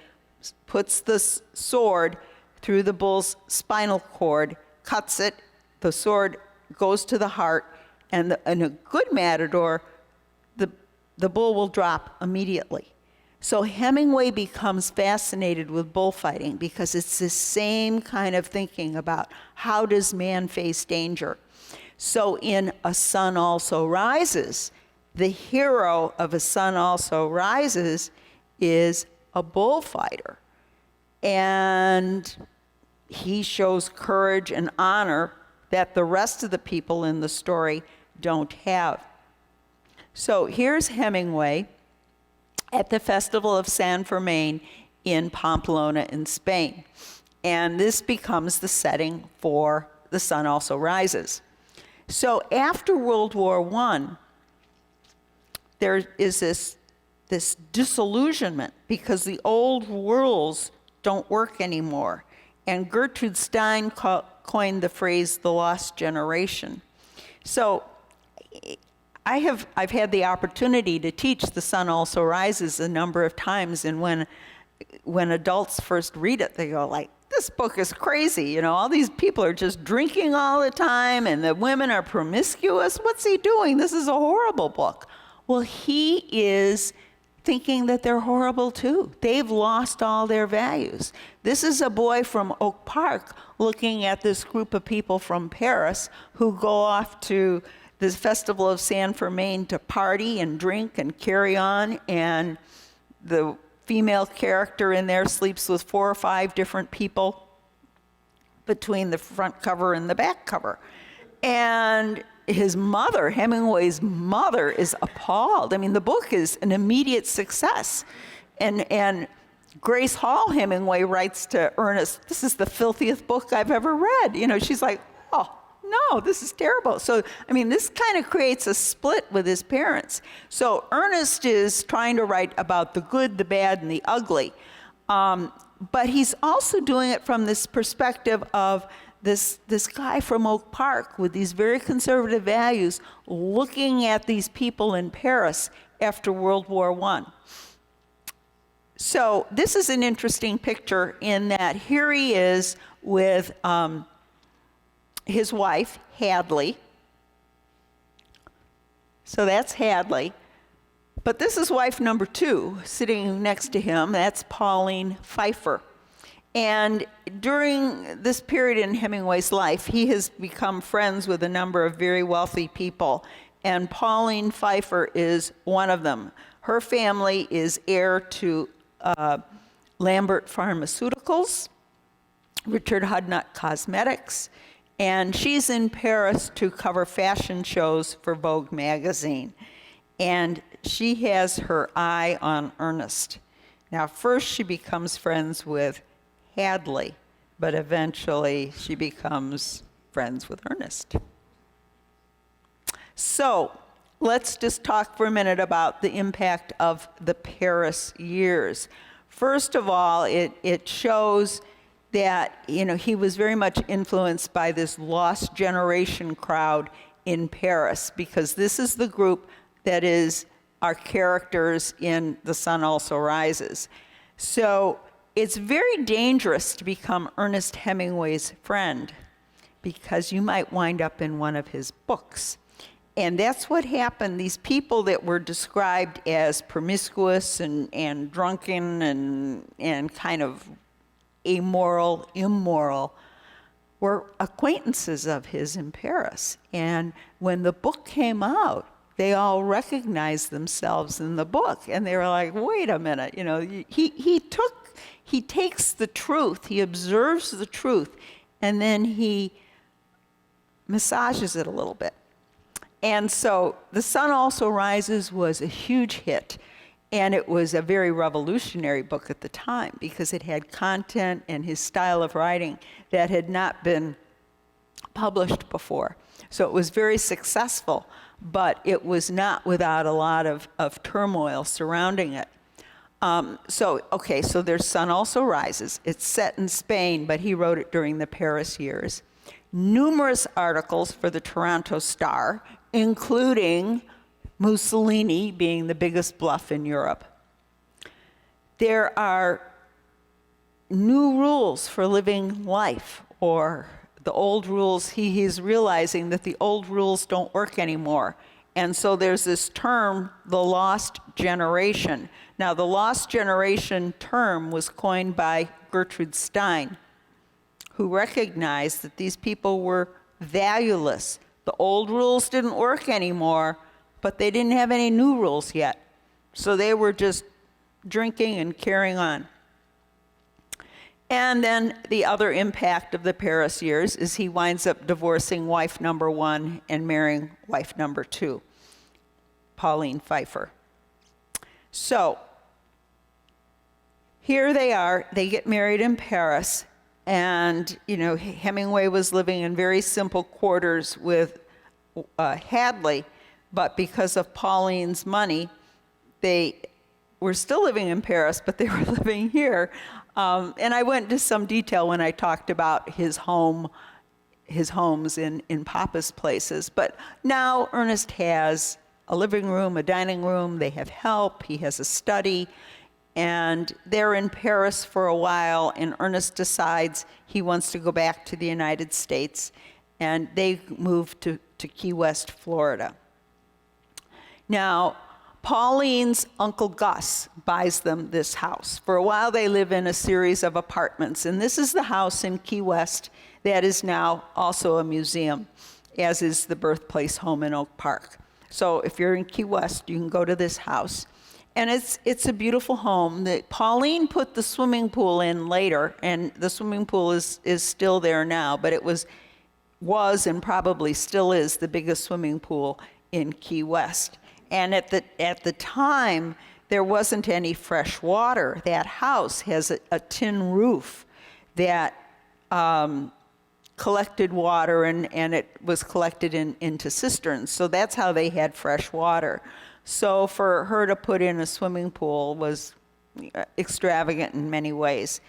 puts the sword through the bull's spinal cord, cuts it, the sword goes to the heart, and a good matador, the bull will drop immediately. So Hemingway becomes fascinated with bullfighting because it's the same kind of thinking about how does man face danger. So in A Sun Also Rises, the hero of A Sun Also Rises is a bullfighter. And he shows courage and honor that the rest of the people in the story don't have. So here's Hemingway at the Festival of San Fermin in Pamplona in Spain. And this becomes the setting for The Sun Also Rises. So after World War I, there is this disillusionment because the old rules don't work anymore. And Gertrude Stein coined the phrase, the lost generation. So I've had the opportunity to teach The Sun Also Rises a number of times, and when adults first read it, they go like, this book is crazy, you know, all these people are just drinking all the time, and the women are promiscuous. What's he doing? This is a horrible book. Well, he is thinking that they're horrible too. They've lost all their values. This is a boy from Oak Park looking at this group of people from Paris who go off to the Festival of San Fermin to party and drink and carry on, and the female character in there sleeps with 4 or 5 different people between the front cover and the back cover. And his mother, Hemingway's mother, is appalled. I mean, the book is an immediate success. And Grace Hall Hemingway writes to Ernest, this is the filthiest book I've ever read. You know, she's like, oh, no, this is terrible. So, I mean, this kind of creates a split with his parents. So Ernest is trying to write about the good, the bad, and the ugly. But he's also doing it from this perspective of this guy from Oak Park with these very conservative values looking at these people in Paris after World War I. So this is an interesting picture in that here he is with his wife, Hadley. So that's Hadley. But this is wife number 2 sitting next to him. That's Pauline Pfeiffer. And during this period in Hemingway's life, he has become friends with a number of very wealthy people. And Pauline Pfeiffer is one of them. Her family is heir to Lambert Pharmaceuticals, Richard Hudnut Cosmetics, and she's in Paris to cover fashion shows for Vogue magazine. And she has her eye on Ernest. Now, first she becomes friends with Hadley, but eventually she becomes friends with Ernest. So let's just talk for a minute about the impact of the Paris years. First of all, it shows that, you know, he was very much influenced by this lost generation crowd in Paris, because this is the group that is our characters in The Sun Also Rises. So it's very dangerous to become Ernest Hemingway's friend, because you might wind up in one of his books. And that's what happened. These people that were described as promiscuous and drunken and kind of amoral, immoral, were acquaintances of his in Paris. And when the book came out, they all recognized themselves in the book. And they were like, wait a minute, you know, he takes the truth, he observes the truth, and then he massages it a little bit. And so The Sun Also Rises was a huge hit, and it was a very revolutionary book at the time because it had content and his style of writing that had not been published before. So it was very successful, but it was not without a lot of turmoil surrounding it. So there's Sun Also Rises. It's set in Spain, but he wrote it during the Paris years. Numerous articles for the Toronto Star, including Mussolini being the biggest bluff in Europe. There are new rules for living life, or the old rules. He is realizing that the old rules don't work anymore. And so there's this term, the lost generation. Now, the lost generation term was coined by Gertrude Stein, who recognized that these people were valueless. The old rules didn't work anymore, but they didn't have any new rules yet. So they were just drinking and carrying on. And then the other impact of the Paris years is he winds up divorcing wife number 1 and marrying wife number 2, Pauline Pfeiffer. So here they are, they get married in Paris, and you know, Hemingway was living in very simple quarters with Hadley, but because of Pauline's money, they were still living in Paris, but they were living here. And I went into some detail when I talked about his homes in Papa's places. But now Ernest has a living room, a dining room, they have help, he has a study, and they're in Paris for a while, and Ernest decides he wants to go back to the United States, and they move to Key West, Florida. Now, Pauline's Uncle Gus buys them this house. For a while, they live in a series of apartments, and this is the house in Key West that is now also a museum, as is the birthplace home in Oak Park. So if you're in Key West, you can go to this house. And it's a beautiful home. Pauline put the swimming pool in later, and the swimming pool is still there now, but it was and probably still is the biggest swimming pool in Key West. And at the time, there wasn't any fresh water. That house has a tin roof that collected water, and it was collected into cisterns. So that's how they had fresh water. So for her to put in a swimming pool was extravagant in many ways.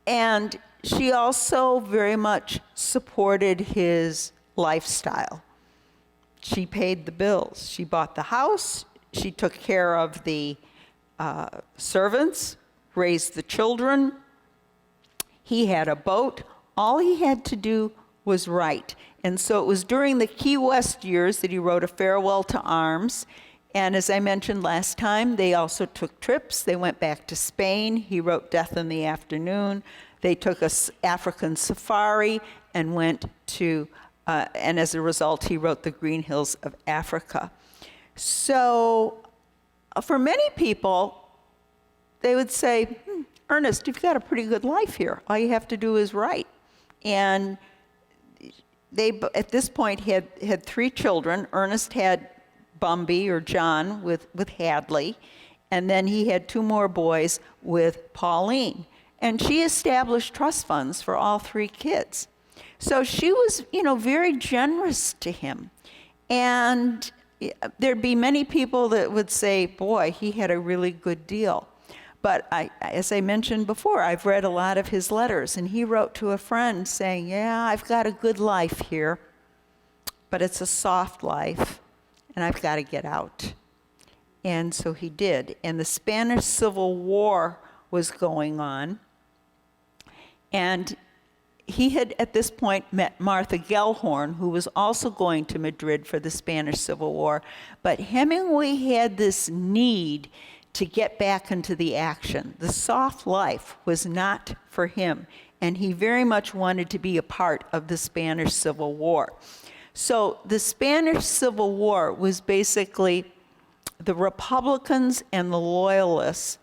And she also very much supported his lifestyle. She paid the bills. She bought the house. She took care of the servants, raised the children. He had a boat. All he had to do was write. And so it was during the Key West years that he wrote A Farewell to Arms. And as I mentioned last time, they also took trips. They went back to Spain. He wrote Death in the Afternoon. They took an African safari and went to, and as a result, he wrote The Green Hills of Africa. So for many people, they would say, Ernest, you've got a pretty good life here. All you have to do is write. And they, at this point, had 3 children. Ernest had Bumby, or John, with Hadley. And then he had 2 more boys with Pauline. And she established trust funds for all 3 kids. So she was, very generous to him. And there'd be many people that would say, boy, he had a really good deal. But as I mentioned before, I've read a lot of his letters, and he wrote to a friend saying, yeah, I've got a good life here, but it's a soft life, and I've got to get out. And so he did. And the Spanish Civil War was going on, and he had, at this point, met Martha Gellhorn, who was also going to Madrid for the Spanish Civil War. But Hemingway had this need to get back into the action. The soft life was not for him, and he very much wanted to be a part of the Spanish Civil War. So the Spanish Civil War was basically the Republicans and the Loyalists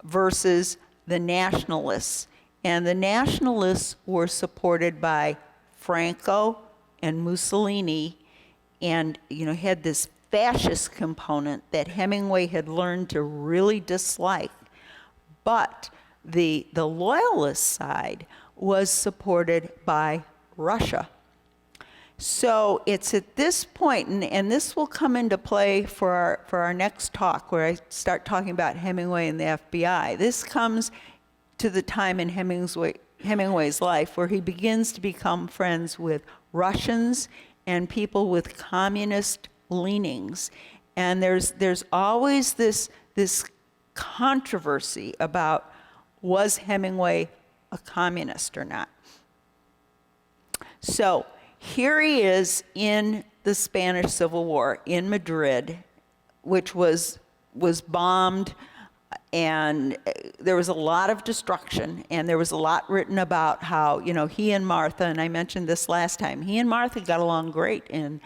versus the Nationalists. And the Nationalists were supported by Franco and Mussolini, and had this fascist component that Hemingway had learned to really dislike. But the Loyalist side was supported by Russia. So it's at this point, and this will come into play for our next talk, where I start talking about Hemingway and the FBI. This comes to the time in Hemingway's life where he begins to become friends with Russians and people with communist leanings. And there's always this controversy about, was Hemingway a communist or not? So here he is in the Spanish Civil War in Madrid, which was bombed, and there was a lot of destruction, and there was a lot written about how, he and Martha, and I mentioned this last time, he and Martha got along great in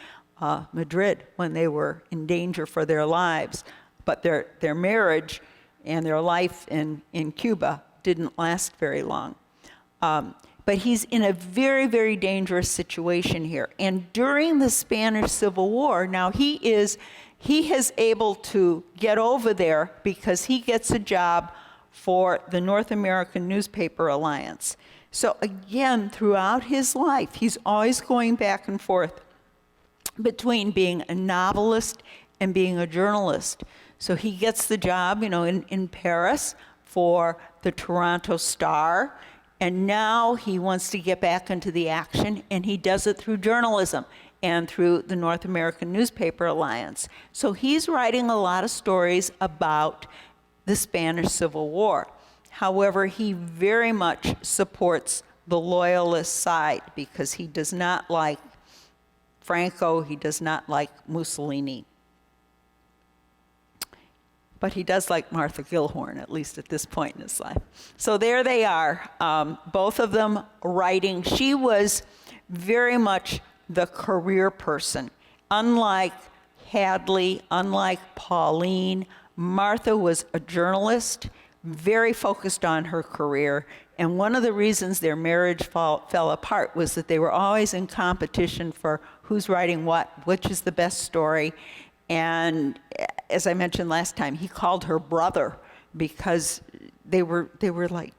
Madrid when they were in danger for their lives. But their marriage and their life in Cuba didn't last very long. But he's in a very, very dangerous situation here. And during the Spanish Civil War, now he is able to get over there because he gets a job for the North American Newspaper Alliance. So again, throughout his life, he's always going back and forth between being a novelist and being a journalist. So he gets the job, in Paris for the Toronto Star, and now he wants to get back into the action, and he does it through journalism and through the North American Newspaper Alliance. So he's writing a lot of stories about the Spanish Civil War. However, he very much supports the Loyalist side because he does not like Franco, he does not like Mussolini. But he does like Martha Gellhorn, at least at this point in his life. So there they are, both of them writing. She was very much the career person. Unlike Hadley, unlike Pauline, Martha was a journalist, very focused on her career. And one of the reasons their marriage fell apart was that they were always in competition for who's writing what, which is the best story. And as I mentioned last time, he called her brother because they were like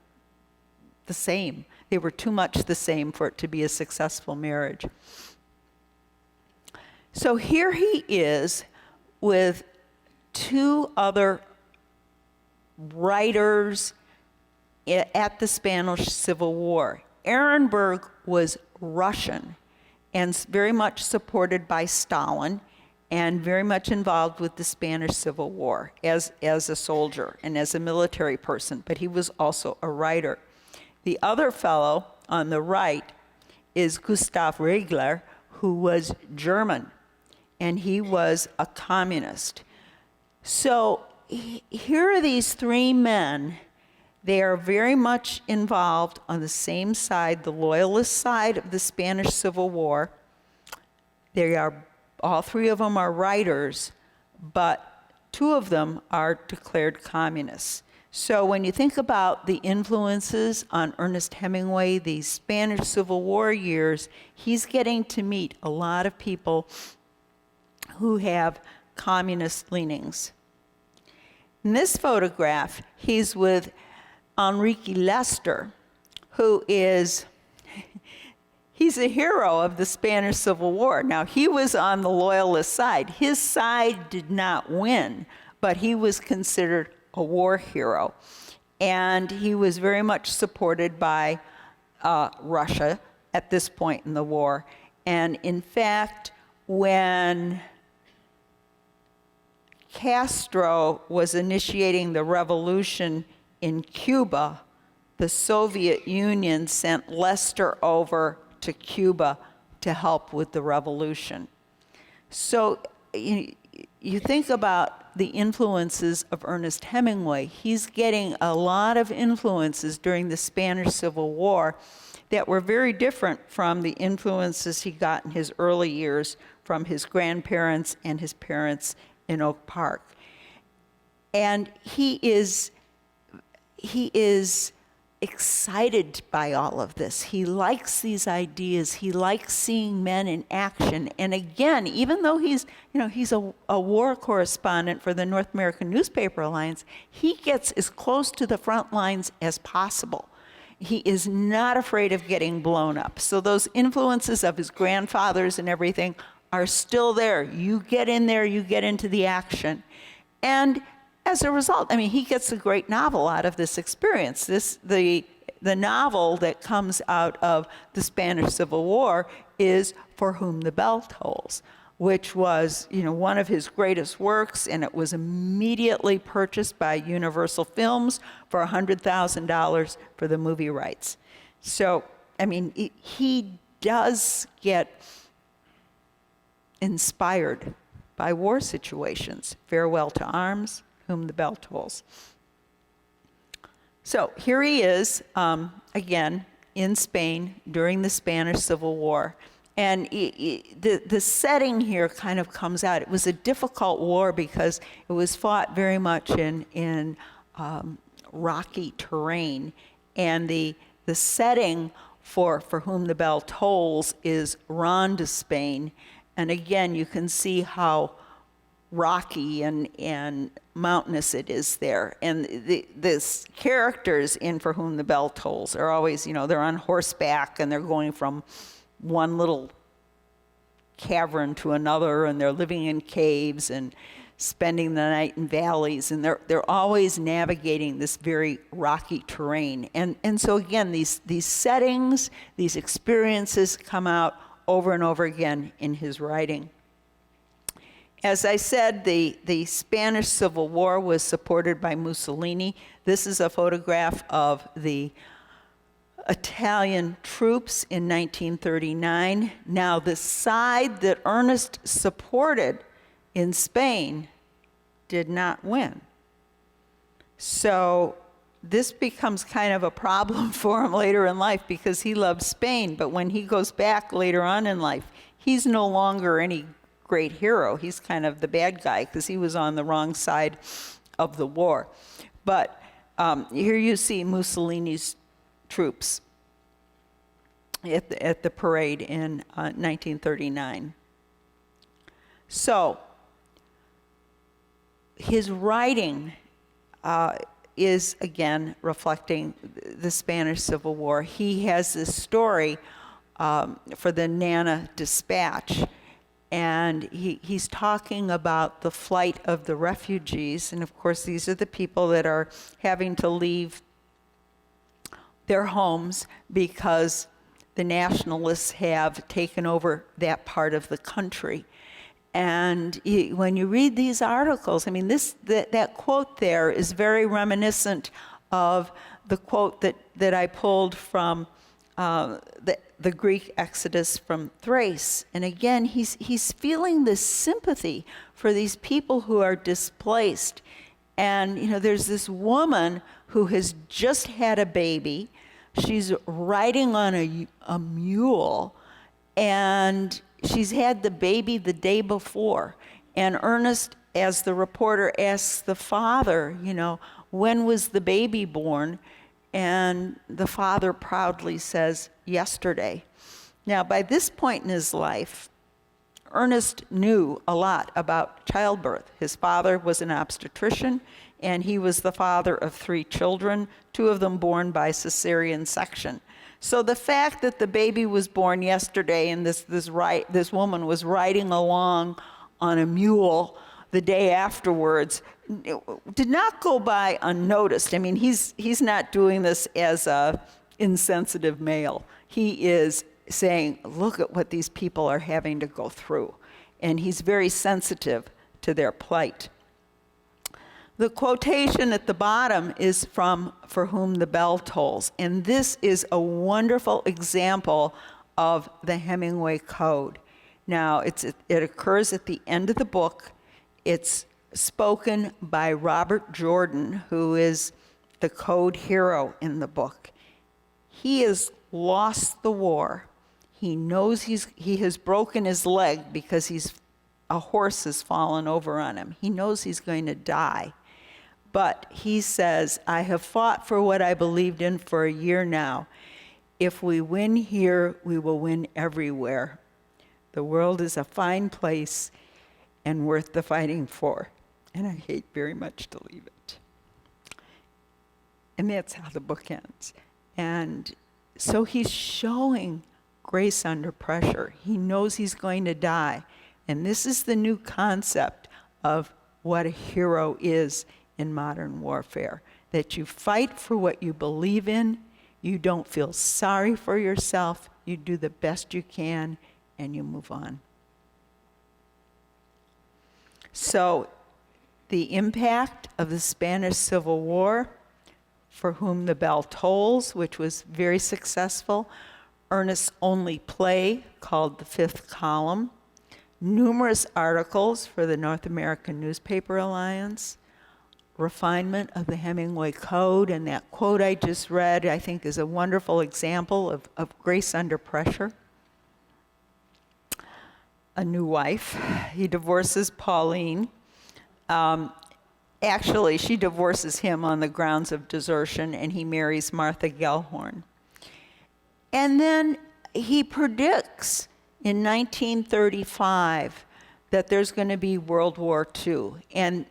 the same. They were too much the same for it to be a successful marriage. So here he is with two other writers at the Spanish Civil War. Ehrenberg was Russian and very much supported by Stalin and very much involved with the Spanish Civil War as a soldier and as a military person, but he was also a writer. The other fellow on the right is Gustav Regler, who was German, and he was a communist. So here are these three men. They are very much involved on the same side, the loyalist side of the Spanish Civil War. All three of them are writers, but two of them are declared communists. So when you think about the influences on Ernest Hemingway, these Spanish Civil War years, he's getting to meet a lot of people who have communist leanings. In this photograph, he's with Enrique Lester, who is, he's a hero of the Spanish Civil War. Now, he was on the loyalist side. His side did not win, but he was considered a war hero. And he was very much supported by Russia at this point in the war. And in fact, when Castro was initiating the revolution in Cuba, the Soviet Union sent Lester over to Cuba to help with the revolution. So you think about the influences of Ernest Hemingway. He's getting a lot of influences during the Spanish Civil War that were very different from the influences he got in his early years from his grandparents and his parents in Oak Park. And he is excited by all of this. He likes these ideas. He likes seeing men in action. And again, even though he's a war correspondent for the North American Newspaper Alliance, he gets as close to the front lines as possible. He is not afraid of getting blown up. So those influences of his grandfathers and everything are still there. You get in there, you get into the action. And as a result, he gets a great novel out of this experience. The novel that comes out of the Spanish Civil War is For Whom the Bell Tolls, which was, one of his greatest works, and it was immediately purchased by Universal Films for $100,000 for the movie rights. So, he does get inspired by war situations. Farewell to Arms, Whom the Bell Tolls. So here he is, again, in Spain during the Spanish Civil War. And the setting here kind of comes out. It was a difficult war because it was fought very much in rocky terrain. And the setting for Whom the Bell Tolls is Ronde, Spain. And again, you can see how rocky and mountainous it is there. And the characters in For Whom the Bell Tolls are always, they're on horseback and they're going from one little cavern to another, and they're living in caves and spending the night in valleys, and they're always navigating this very rocky terrain. And so again, these settings, these experiences come out over and over again in his writing. As I said, the Spanish Civil War was supported by Mussolini. This is a photograph of the Italian troops in 1939. Now, the side that Ernest supported in Spain did not win. So this becomes kind of a problem for him later in life because he loves Spain, but when he goes back later on in life, he's no longer any great hero. He's kind of the bad guy because he was on the wrong side of the war. But here you see Mussolini's troops at the parade in 1939. So his writing, is, again, reflecting the Spanish Civil War. He has this story for the Nana Dispatch, and he's talking about the flight of the refugees. And of course, these are the people that are having to leave their homes because the nationalists have taken over that part of the country. And when you read these articles, I mean, that quote there is very reminiscent of the quote that I pulled from the Greek Exodus from Thrace. And again, he's feeling this sympathy for these people who are displaced. And, there's this woman who has just had a baby. She's riding on a mule, and she's had the baby the day before. And Ernest, as the reporter, asks the father, when was the baby born? And the father proudly says, yesterday. Now, by this point in his life, Ernest knew a lot about childbirth. His father was an obstetrician, and he was the father of 3 children, 2 of them born by cesarean section. So the fact that the baby was born yesterday and this woman was riding along on a mule the day afterwards did not go by unnoticed. I mean, he's not doing this as a insensitive male. He is saying, look at what these people are having to go through. And he's very sensitive to their plight. The quotation at the bottom is from For Whom the Bell Tolls. And this is a wonderful example of the Hemingway Code. Now, it occurs at the end of the book. It's spoken by Robert Jordan, who is the code hero in the book. He has lost the war. He knows he has broken his leg because a horse has fallen over on him. He knows he's going to die. But he says, I have fought for what I believed in for a year now. If we win here, we will win everywhere. The world is a fine place and worth the fighting for. And I hate very much to leave it. And that's how the book ends. And so he's showing grace under pressure. He knows he's going to die. And this is the new concept of what a hero is in modern warfare. That you fight for what you believe in, you don't feel sorry for yourself, you do the best you can, and you move on. So, the impact of the Spanish Civil War, For Whom the Bell Tolls, which was very successful, Ernest's only play called The Fifth Column, numerous articles for the North American Newspaper Alliance, refinement of the Hemingway Code, and that quote I just read, I think, is a wonderful example of grace under pressure. A new wife. He divorces Pauline. Actually, she divorces him on the grounds of desertion, and he marries Martha Gellhorn. And then he predicts in 1935 that there's going to be World War II. And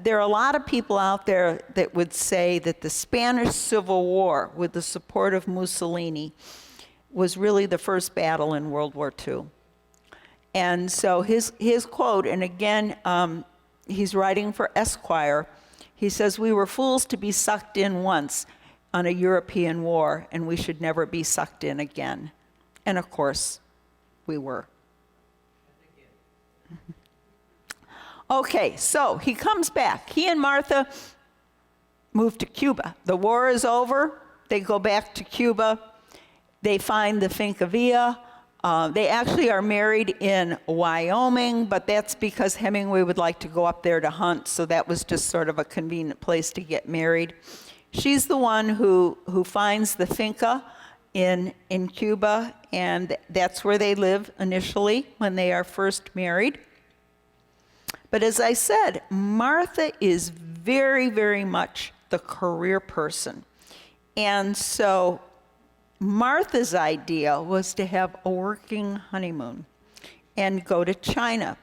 there are a lot of people out there that would say that the Spanish Civil War, with the support of Mussolini, was really the first battle in World War II. And so his quote, and again, he's writing for Esquire, he says, "We were fools to be sucked in once on a European war, and we should never be sucked in again." And of course, we were. Okay, so he comes back. He and Martha move to Cuba. The war is over. They go back to Cuba. They find the Finca Villa. They actually are married in Wyoming, but that's because Hemingway would like to go up there to hunt, so that was just sort of a convenient place to get married. She's the one who finds the finca in Cuba, and that's where they live initially when they are first married. But as I said, Martha is very, very much the career person. And so Martha's idea was to have a working honeymoon and go to China.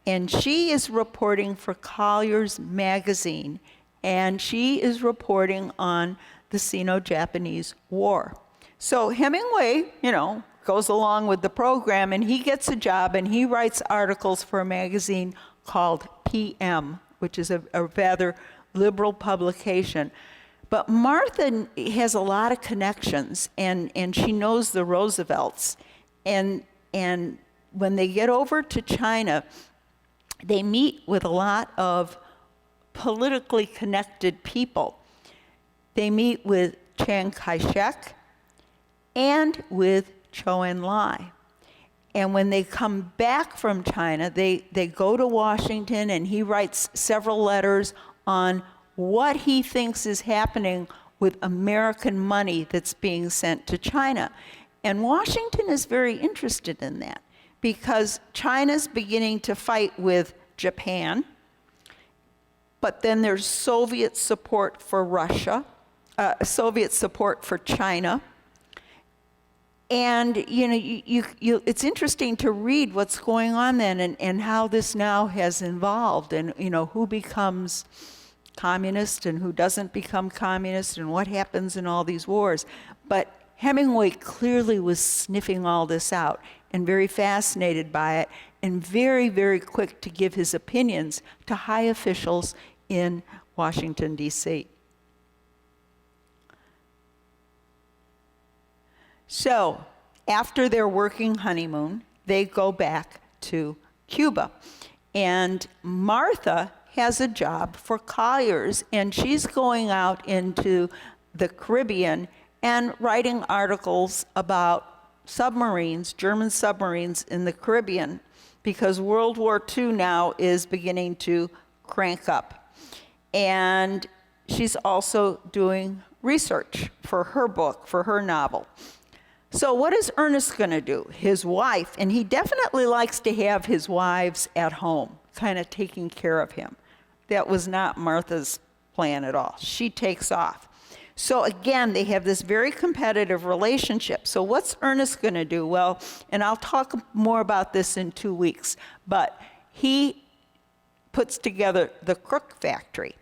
And she is reporting for Collier's magazine and she is reporting on the Sino-Japanese War. So Hemingway, goes along with the program, and he gets a job, and he writes articles for a magazine called PM, which is a rather liberal publication. But Martha has a lot of connections, and she knows the Roosevelts. And when they get over to China, they meet with a lot of politically connected people. They meet with Chiang Kai-shek and with Zhou Enlai. And when they come back from China, they go to Washington, and he writes several letters on what he thinks is happening with American money that's being sent to China. And Washington is very interested in that because China's beginning to fight with Japan, but then there's Soviet support for Russia, Soviet support for China. And it's interesting to read what's going on then, and how this now has evolved, and who becomes communist and who doesn't become communist, and what happens in all these wars. But Hemingway clearly was sniffing all this out and very fascinated by it, and very, very quick to give his opinions to high officials in Washington, D.C. So, after their working honeymoon, they go back to Cuba. And Martha has a job for Colliers, and she's going out into the Caribbean and writing articles about submarines, German submarines in the Caribbean, because World War II now is beginning to crank up. And she's also doing research for her book, for her novel. So what is Ernest going to do? His wife, and he definitely likes to have his wives at home, kind of taking care of him. That was not Martha's plan at all. She takes off. So again, they have this very competitive relationship. So what's Ernest going to do? Well, and I'll talk more about this in 2 weeks, but he puts together the Crook Factory.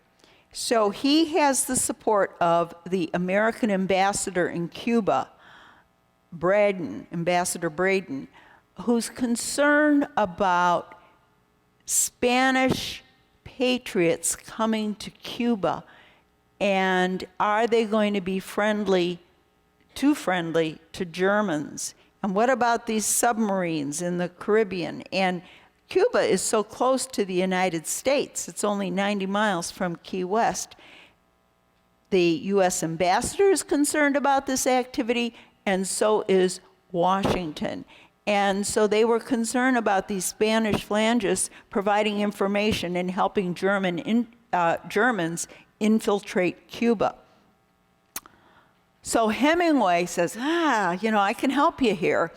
So he has the support of the American ambassador in Cuba, Ambassador Braden, who's concerned about Spanish patriots coming to Cuba, and are they going to be too friendly to Germans? And what about these submarines in the Caribbean? And Cuba is so close to the United States. It's only 90 miles from Key West. The U.S. ambassador is concerned about this activity, and so is Washington. And so they were concerned about these Spanish phalangists providing information and helping Germans infiltrate Cuba. So Hemingway says, I can help you here.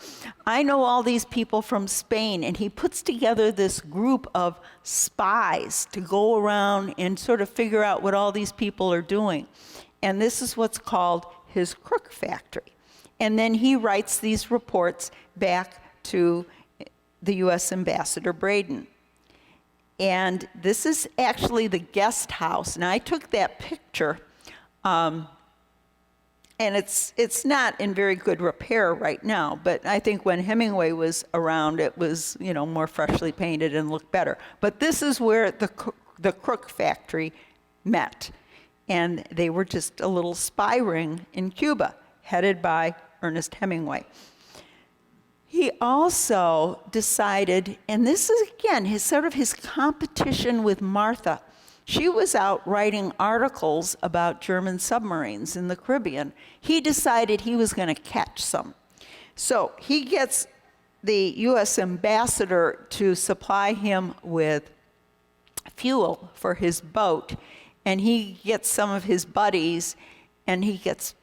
I know all these people from Spain, and he puts together this group of spies to go around and sort of figure out what all these people are doing. And this is what's called his Crook Factory. And then he writes these reports back to the U.S. Ambassador Braden. And this is actually the guest house. And I took that picture, and it's not in very good repair right now, but I think when Hemingway was around, it was, more freshly painted and looked better. But this is where the Crook Factory met. And they were just a little spy ring in Cuba, headed by Ernest Hemingway. He also decided, and this is again his competition with Martha. She was out writing articles about German submarines in the Caribbean. He decided he was going to catch some. So he gets the U.S. ambassador to supply him with fuel for his boat, and he gets some of his buddies, and he gets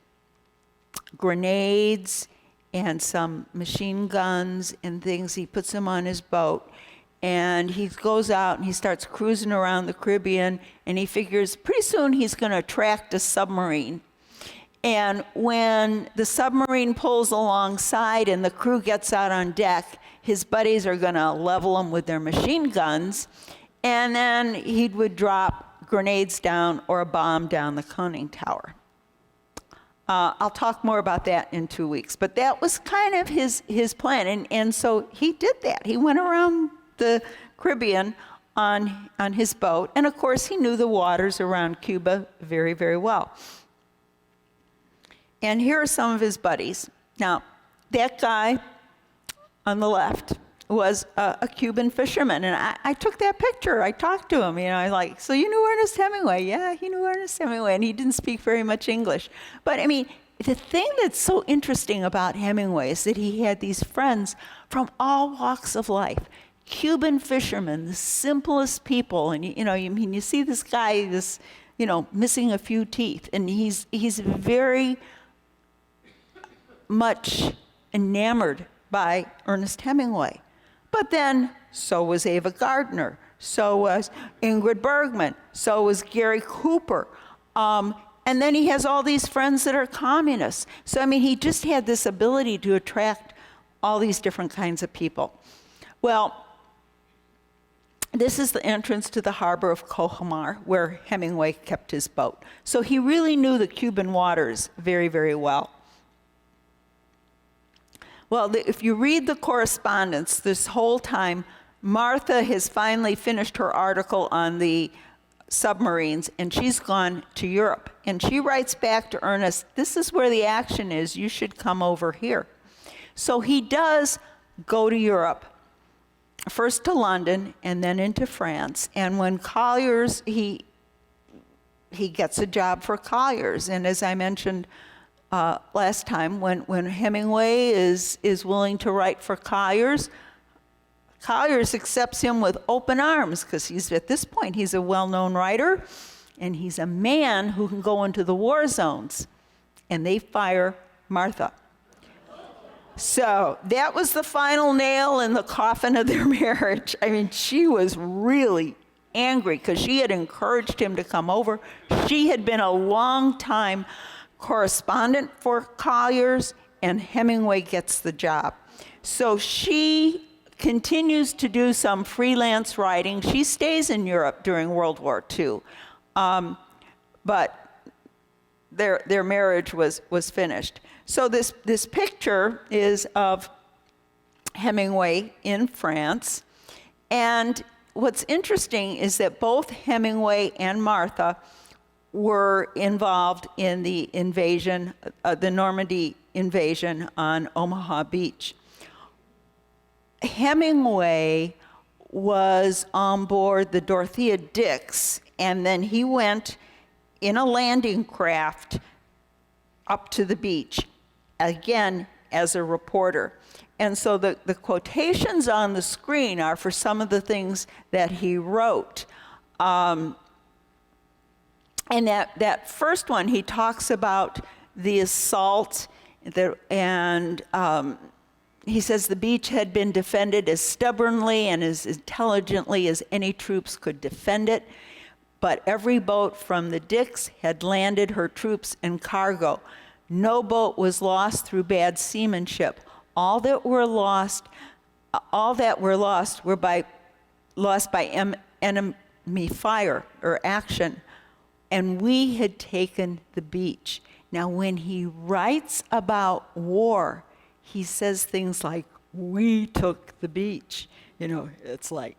grenades and some machine guns and things. He puts them on his boat, and he goes out and he starts cruising around the Caribbean, and he figures pretty soon he's going to attract a submarine. And when the submarine pulls alongside and the crew gets out on deck, his buddies are going to level them with their machine guns, and then he would drop grenades down or a bomb down the conning tower. I'll talk more about that in 2 weeks. But that was kind of his plan. And so he did that. He went around the Caribbean on his boat. And of course, he knew the waters around Cuba very, very well. And here are some of his buddies. Now, that guy on the left was a Cuban fisherman. And I took that picture. I talked to him, so you knew Ernest Hemingway? Yeah, he knew Ernest Hemingway, and he didn't speak very much English. But I mean, the thing that's so interesting about Hemingway is that he had these friends from all walks of life. Cuban fishermen, the simplest people. And you see this guy, missing a few teeth, and he's very much enamored by Ernest Hemingway. But then, so was Ava Gardner, so was Ingrid Bergman, so was Gary Cooper. And then he has all these friends that are communists. So, I mean, he just had this ability to attract all these different kinds of people. Well, this is the entrance to the harbor of Cojamar, where Hemingway kept his boat. So he really knew the Cuban waters very, very well. Well, if you read the correspondence this whole time, Martha has finally finished her article on the submarines, and she's gone to Europe. And she writes back to Ernest, this is where the action is. You should come over here. So he does go to Europe, first to London and then into France. And when Collier's, he gets a job for Collier's. And as I mentioned last time, when Hemingway is willing to write for Collier's accepts him with open arms, because at this point he's a well-known writer, and he's a man who can go into the war zones. And they fire Martha. So that was the final nail in the coffin of their marriage. I mean, she was really angry because she had encouraged him to come over. She had been a long time correspondent for Collier's, and Hemingway gets the job. So she continues to do some freelance writing. She stays in Europe during World War II, but their marriage was finished. So this picture is of Hemingway in France, and what's interesting is that both Hemingway and Martha were involved in the invasion, the Normandy invasion on Omaha Beach. Hemingway was on board the Dorothea Dix, and then he went in a landing craft up to the beach, again, as a reporter. And so the quotations on the screen are for some of the things that he wrote. And that first one, he talks about the assault, and he says the beach had been defended as stubbornly and as intelligently as any troops could defend it, but every boat from the Dix had landed her troops and cargo. No boat was lost through bad seamanship. All that were lost were lost by enemy fire or action. And we had taken the beach. Now, when he writes about war, he says things like, we took the beach. It's like,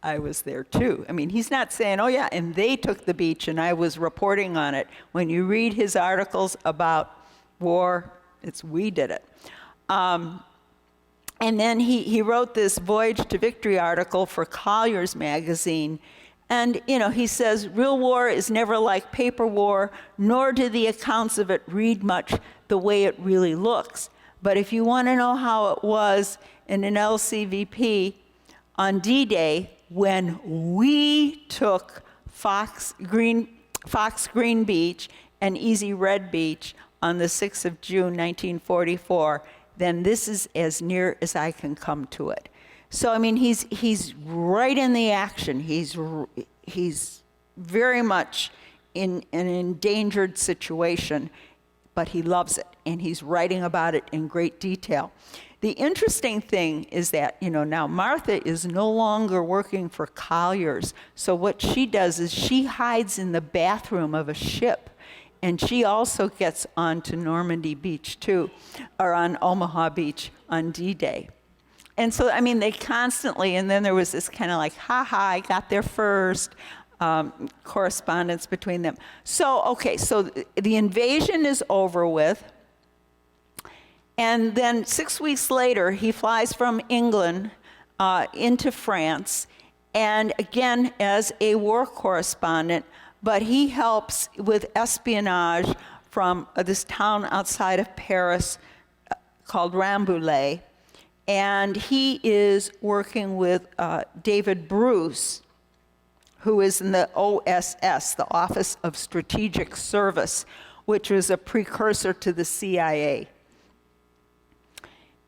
I was there too. I mean, he's not saying, oh yeah, and they took the beach and I was reporting on it. When you read his articles about war, it's we did it. And then he wrote this Voyage to Victory article for Collier's magazine. And, he says, real war is never like paper war, nor do the accounts of it read much the way it really looks. But if you want to know how it was in an LCVP on D-Day, when we took Fox Green Beach and Easy Red Beach on the 6th of June, 1944, then this is as near as I can come to it. So, I mean, he's right in the action. He's very much in an endangered situation, but he loves it, and he's writing about it in great detail. The interesting thing is that, now Martha is no longer working for colliers. So what she does is she hides in the bathroom of a ship. And she also gets onto Normandy Beach, too, or on Omaha Beach on D-Day. And so, they constantly, and then there was this kind of like, I got there first, correspondence between them. So, okay, so the invasion is over with. And then 6 weeks later, he flies from England into France, and again, as a war correspondent, but he helps with espionage from this town outside of Paris called Rambouillet. And he is working with David Bruce, who is in the OSS, the Office of Strategic Service, which was a precursor to the CIA.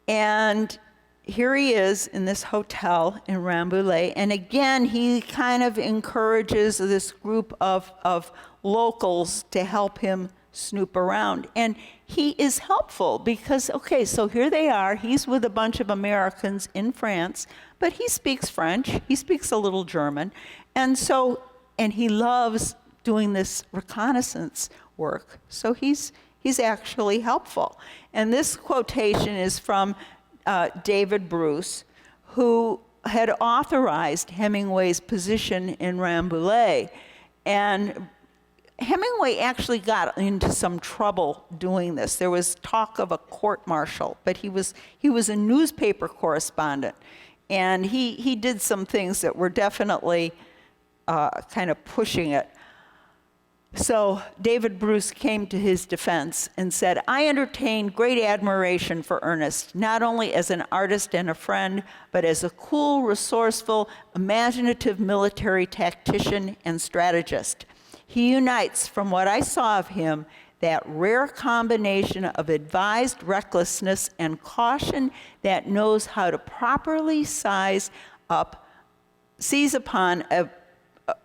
And here he is in this hotel in Rambouillet, and again, he kind of encourages this group of locals to help him snoop around. And he is helpful because, okay, so here they are, he's with a bunch of Americans in France, but he speaks French, he speaks a little German, and he loves doing this reconnaissance work, so he's actually helpful. And this quotation is from David Bruce, who had authorized Hemingway's position in Rambouillet. And Hemingway actually got into some trouble doing this. There was talk of a court-martial, but he was a newspaper correspondent. And he did some things that were definitely kind of pushing it. So David Bruce came to his defense and said, I entertain great admiration for Ernest, not only as an artist and a friend, but as a cool, resourceful, imaginative military tactician and strategist. He unites, from what I saw of him, that rare combination of advised recklessness and caution that knows how to properly seize upon a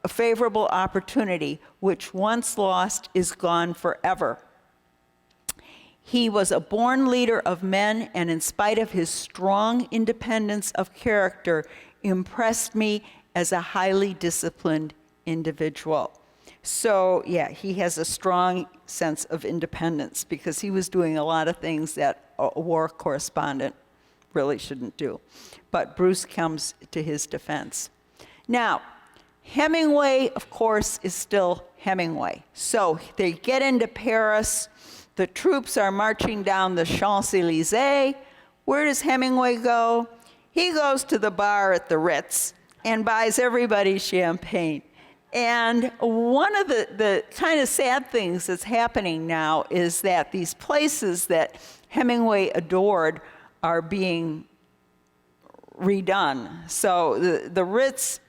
favorable opportunity, which once lost is gone forever. He was a born leader of men, and in spite of his strong independence of character, impressed me as a highly disciplined individual. So, yeah, he has a strong sense of independence because he was doing a lot of things that a war correspondent really shouldn't do. But Bruce comes to his defense. Now, Hemingway, of course, is still Hemingway. So they get into Paris. The troops are marching down the Champs-Élysées. Where does Hemingway go? He goes to the bar at the Ritz and buys everybody champagne. And one of the kind of sad things that's happening now is that these places that Hemingway adored are being redone. So the Ritz,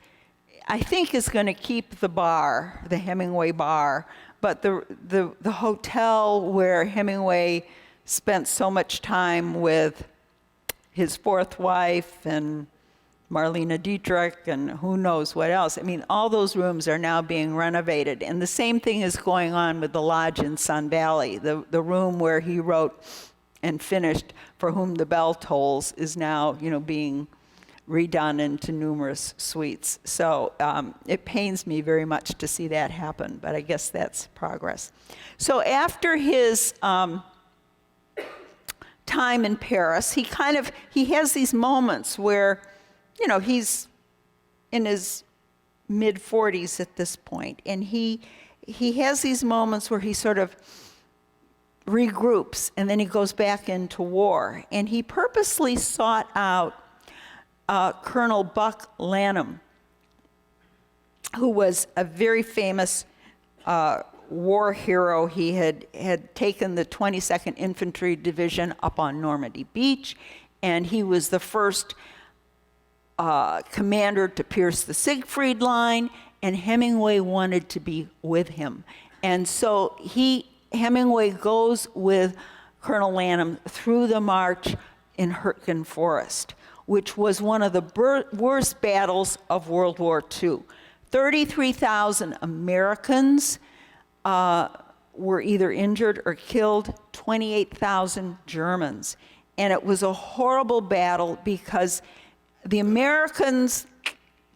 I think, is going to keep the bar, the Hemingway bar, but the hotel where Hemingway spent so much time with his fourth wife and Marlene Dietrich and who knows what else. All those rooms are now being renovated. And the same thing is going on with the lodge in Sun Valley. The room where he wrote and finished For Whom the Bell Tolls is now, being redone into numerous suites. So it pains me very much to see that happen, but I guess that's progress. So after his time in Paris, he has these moments where, he's in his mid-40s at this point, and he has these moments where he sort of regroups, and then he goes back into war. And he purposely sought out Colonel Buck Lanham, who was a very famous war hero. He had taken the 22nd Infantry Division up on Normandy Beach, and he was the first commander to pierce the Siegfried Line, and Hemingway wanted to be with him. And so Hemingway goes with Colonel Lanham through the march in Hürtgen Forest, which was one of the worst battles of World War II. 33,000 Americans were either injured or killed 28,000 Germans. And it was a horrible battle because the Americans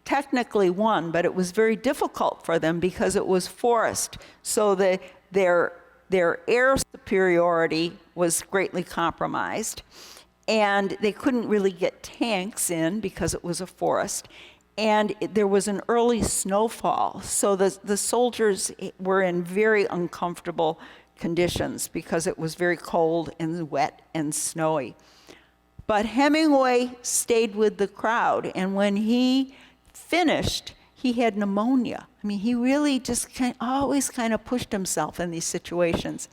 technically won, but it was very difficult for them because it was forest. So their air superiority was greatly compromised, and they couldn't really get tanks in because it was a forest. And there was an early snowfall, so the soldiers were in very uncomfortable conditions because it was very cold and wet and snowy. But Hemingway stayed with the crowd, and when he finished, he had pneumonia. I mean, he really just always kind of pushed himself in these situations.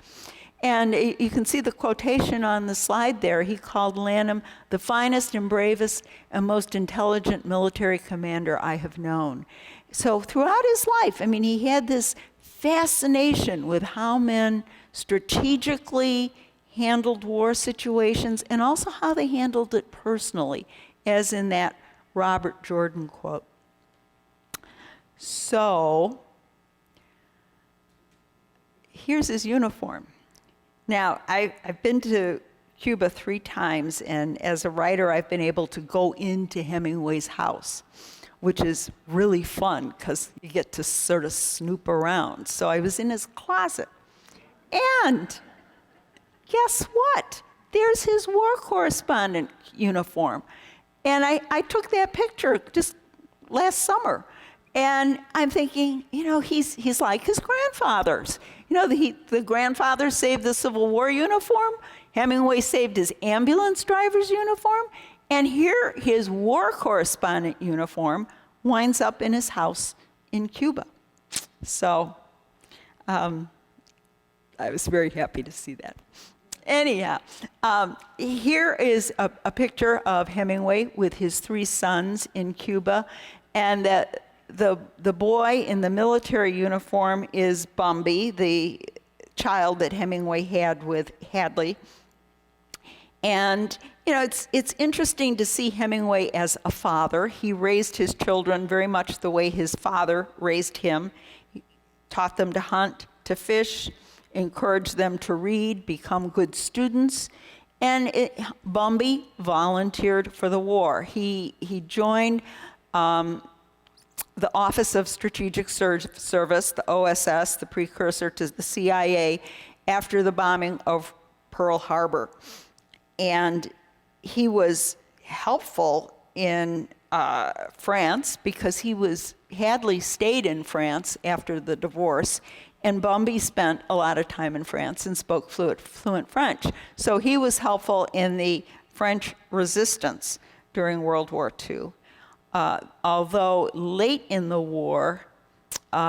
And you can see the quotation on the slide there. He called Lanham the finest and bravest and most intelligent military commander I have known. So throughout his life, I mean, he had this fascination with how men strategically handled war situations and also how they handled it personally, as in that Robert Jordan quote. So here's his uniform. Now, I've been to Cuba 3 times, and as a writer, I've been able to go into Hemingway's house, which is really fun because you get to sort of snoop around. So I was in his closet. And guess what? There's his war correspondent uniform. And I took that picture just last summer. And I'm thinking, you know, he's like his grandfathers. You know, the grandfather saved the Civil War uniform. Hemingway saved his ambulance driver's uniform. And here his war correspondent uniform winds up in his house in Cuba. So I was very happy to see that. Anyhow, here is a picture of Hemingway with his 3 sons in Cuba. And the boy in the military uniform is Bumby, the child that Hemingway had with Hadley. And, you know, it's interesting to see Hemingway as a father. He raised his children very much the way his father raised him. He taught them to hunt, to fish, encouraged them to read, become good students. And Bumby volunteered for the war. He joined the Office of Strategic Service, the OSS, the precursor to the CIA, after the bombing of Pearl Harbor. And he was helpful in France because Hadley stayed in France after the divorce, and Bumby spent a lot of time in France and spoke fluent French. So he was helpful in the French resistance during World War II. Although late in the war,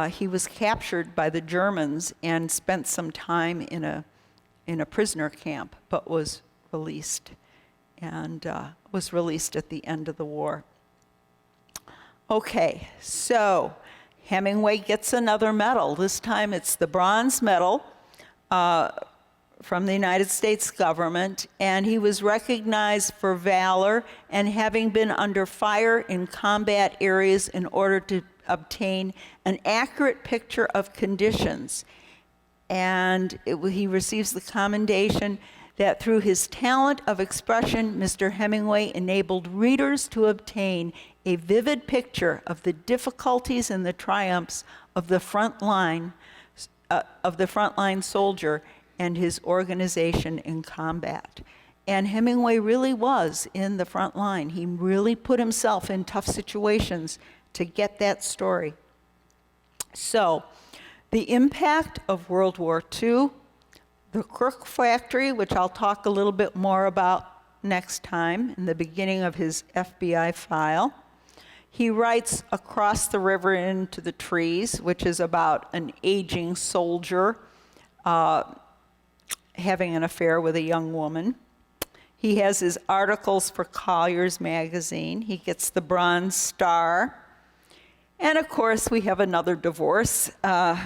he was captured by the Germans and spent some time in a prisoner camp, but was released, and was released at the end of the war. Okay, so Hemingway gets another medal. This time it's the bronze medal from the United States government, and he was recognized for valor and having been under fire in combat areas in order to obtain an accurate picture of conditions. And he receives the commendation that through his talent of expression, Mr. Hemingway enabled readers to obtain a vivid picture of the difficulties and the triumphs of the frontline soldier and his organization in combat. And Hemingway really was in the front line. He really put himself in tough situations to get that story. So, the impact of World War II, the Crook factory, which I'll talk a little bit more about next time in the beginning of his FBI file. He writes Across the River into the Trees, which is about an aging soldier having an affair with a young woman. He has his articles for Collier's magazine. He gets the Bronze Star. And of course, we have another divorce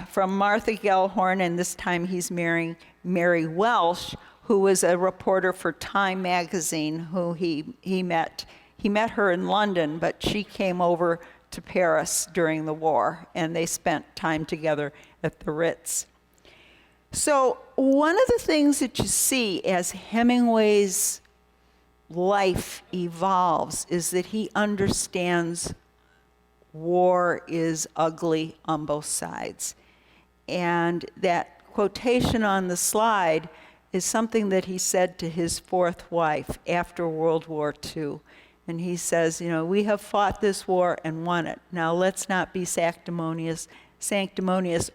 from Martha Gellhorn, and this time he's marrying Mary Welsh, who was a reporter for Time magazine, who he met. He met her in London, but she came over to Paris during the war, and they spent time together at the Ritz. So one of the things that you see as Hemingway's life evolves is that he understands war is ugly on both sides. And that quotation on the slide is something that he said to his fourth wife after World War II. And he says, we have fought this war and won it. Now let's not be sanctimonious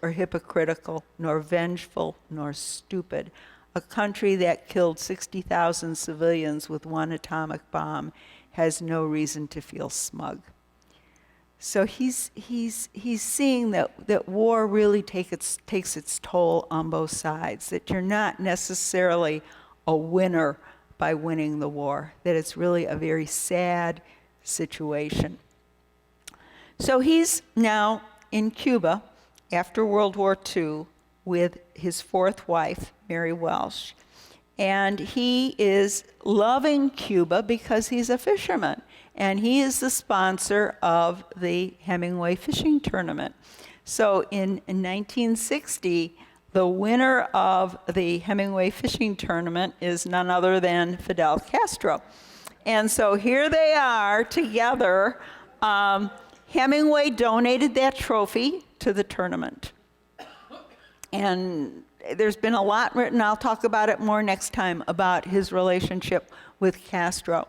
or hypocritical, nor vengeful, nor stupid. A country that killed 60,000 civilians with one atomic bomb has no reason to feel smug. So he's seeing that war really takes its toll on both sides, that you're not necessarily a winner by winning the war, that it's really a very sad situation. So he's now in Cuba after World War II with his fourth wife, Mary Welsh. And he is loving Cuba because he's a fisherman. And he is the sponsor of the Hemingway fishing tournament. So in 1960, the winner of the Hemingway fishing tournament is none other than Fidel Castro. And so here they are together. Hemingway donated that trophy to the tournament. And there's been a lot written, I'll talk about it more next time, about his relationship with Castro.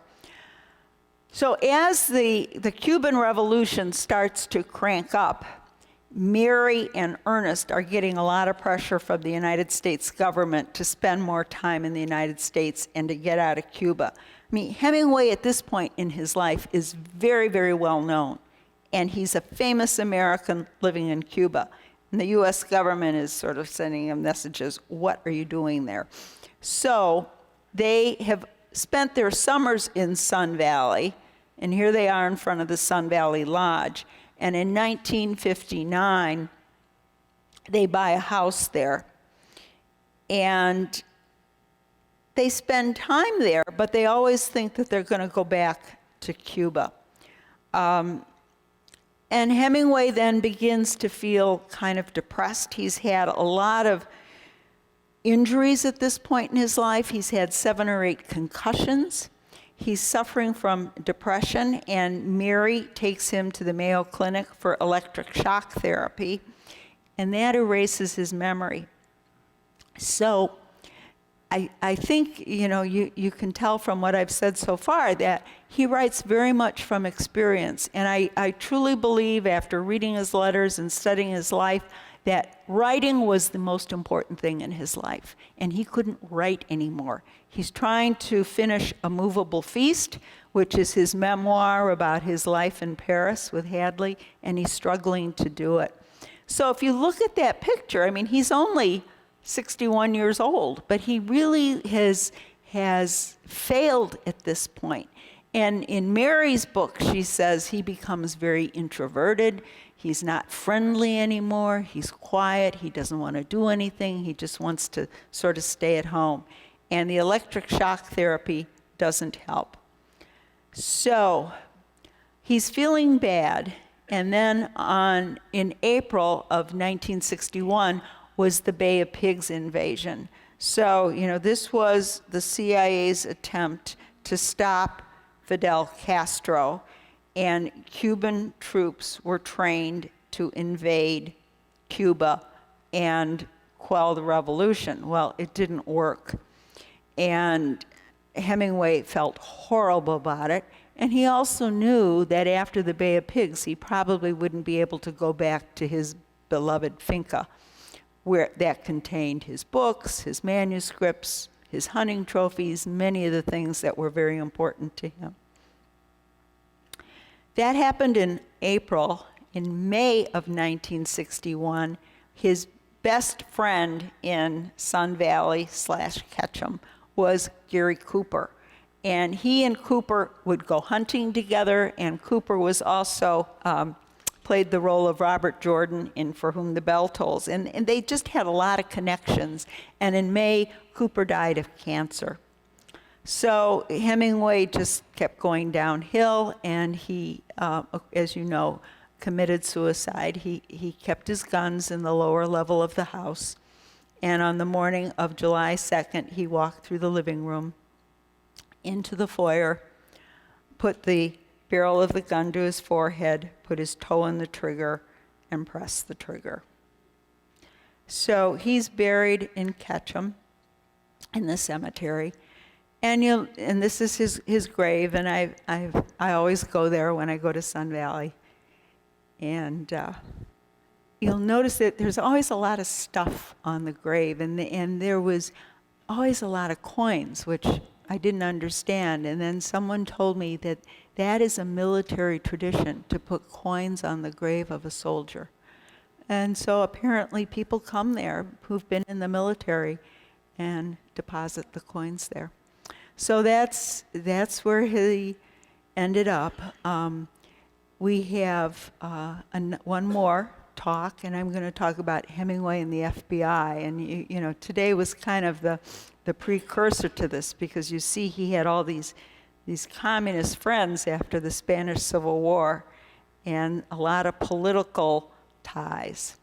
So as the Cuban Revolution starts to crank up, Mary and Ernest are getting a lot of pressure from the United States government to spend more time in the United States and to get out of Cuba. I mean, Hemingway at this point in his life is very, very well known, and he's a famous American living in Cuba. And the US government is sort of sending him messages, what are you doing there? So they have spent their summers in Sun Valley, and here they are in front of the Sun Valley Lodge. And in 1959, they buy a house there. And they spend time there, but they always think that they're going to go back to Cuba. And Hemingway then begins to feel kind of depressed. He's had a lot of injuries at this point in his life. He's had 7 or 8 concussions. He's suffering from depression, and Mary takes him to the Mayo Clinic for electric shock therapy, and that erases his memory. So I think, you can tell from what I've said so far that he writes very much from experience. And I truly believe, after reading his letters and studying his life, that writing was the most important thing in his life. And he couldn't write anymore. He's trying to finish A Movable Feast, which is his memoir about his life in Paris with Hadley, and he's struggling to do it. So if you look at that picture, I mean, he's only 61 years old, but he really has failed at this point. And in Mary's book, she says he becomes very introverted. He's not friendly anymore. He's quiet. He doesn't want to do anything. He just wants to sort of stay at home. And the electric shock therapy doesn't help. So he's feeling bad. And then in April of 1961 was the Bay of Pigs invasion. So, this was the CIA's attempt to stop Fidel Castro, and Cuban troops were trained to invade Cuba and quell the revolution. Well, it didn't work. And Hemingway felt horrible about it. And he also knew that after the Bay of Pigs, he probably wouldn't be able to go back to his beloved finca, where that contained his books, his manuscripts, his hunting trophies, many of the things that were very important to him. That happened in April. In May of 1961, his best friend in Sun Valley / Ketchum was Gary Cooper. And he and Cooper would go hunting together, and Cooper was also played the role of Robert Jordan in For Whom the Bell Tolls. And they just had a lot of connections. And in May, Cooper died of cancer. So Hemingway just kept going downhill, and he, as you know, committed suicide. He kept his guns in the lower level of the house. And on the morning of July 2nd, he walked through the living room into the foyer, put the barrel of the gun to his forehead, put his toe on the trigger, and pressed the trigger. So he's buried in Ketchum in the cemetery. And this is his grave, and I always go there when I go to Sun Valley. And you'll notice that there's always a lot of stuff on the grave, and there was always a lot of coins, which I didn't understand. And then someone told me that that is a military tradition, to put coins on the grave of a soldier. And so apparently people come there who've been in the military and deposit the coins there. So that's where he ended up. We have one more talk, and I'm going to talk about Hemingway and the FBI. And you know, today was kind of the precursor to this, because you see he had all these communist friends after the Spanish Civil War, and a lot of political ties.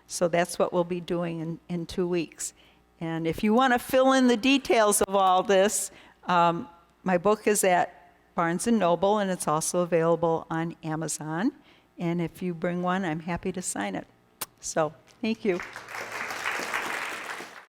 So that's what we'll be doing in 2 weeks. And if you want to fill in the details of all this, my book is at Barnes & Noble, and it's also available on Amazon. And if you bring one, I'm happy to sign it. So, thank you.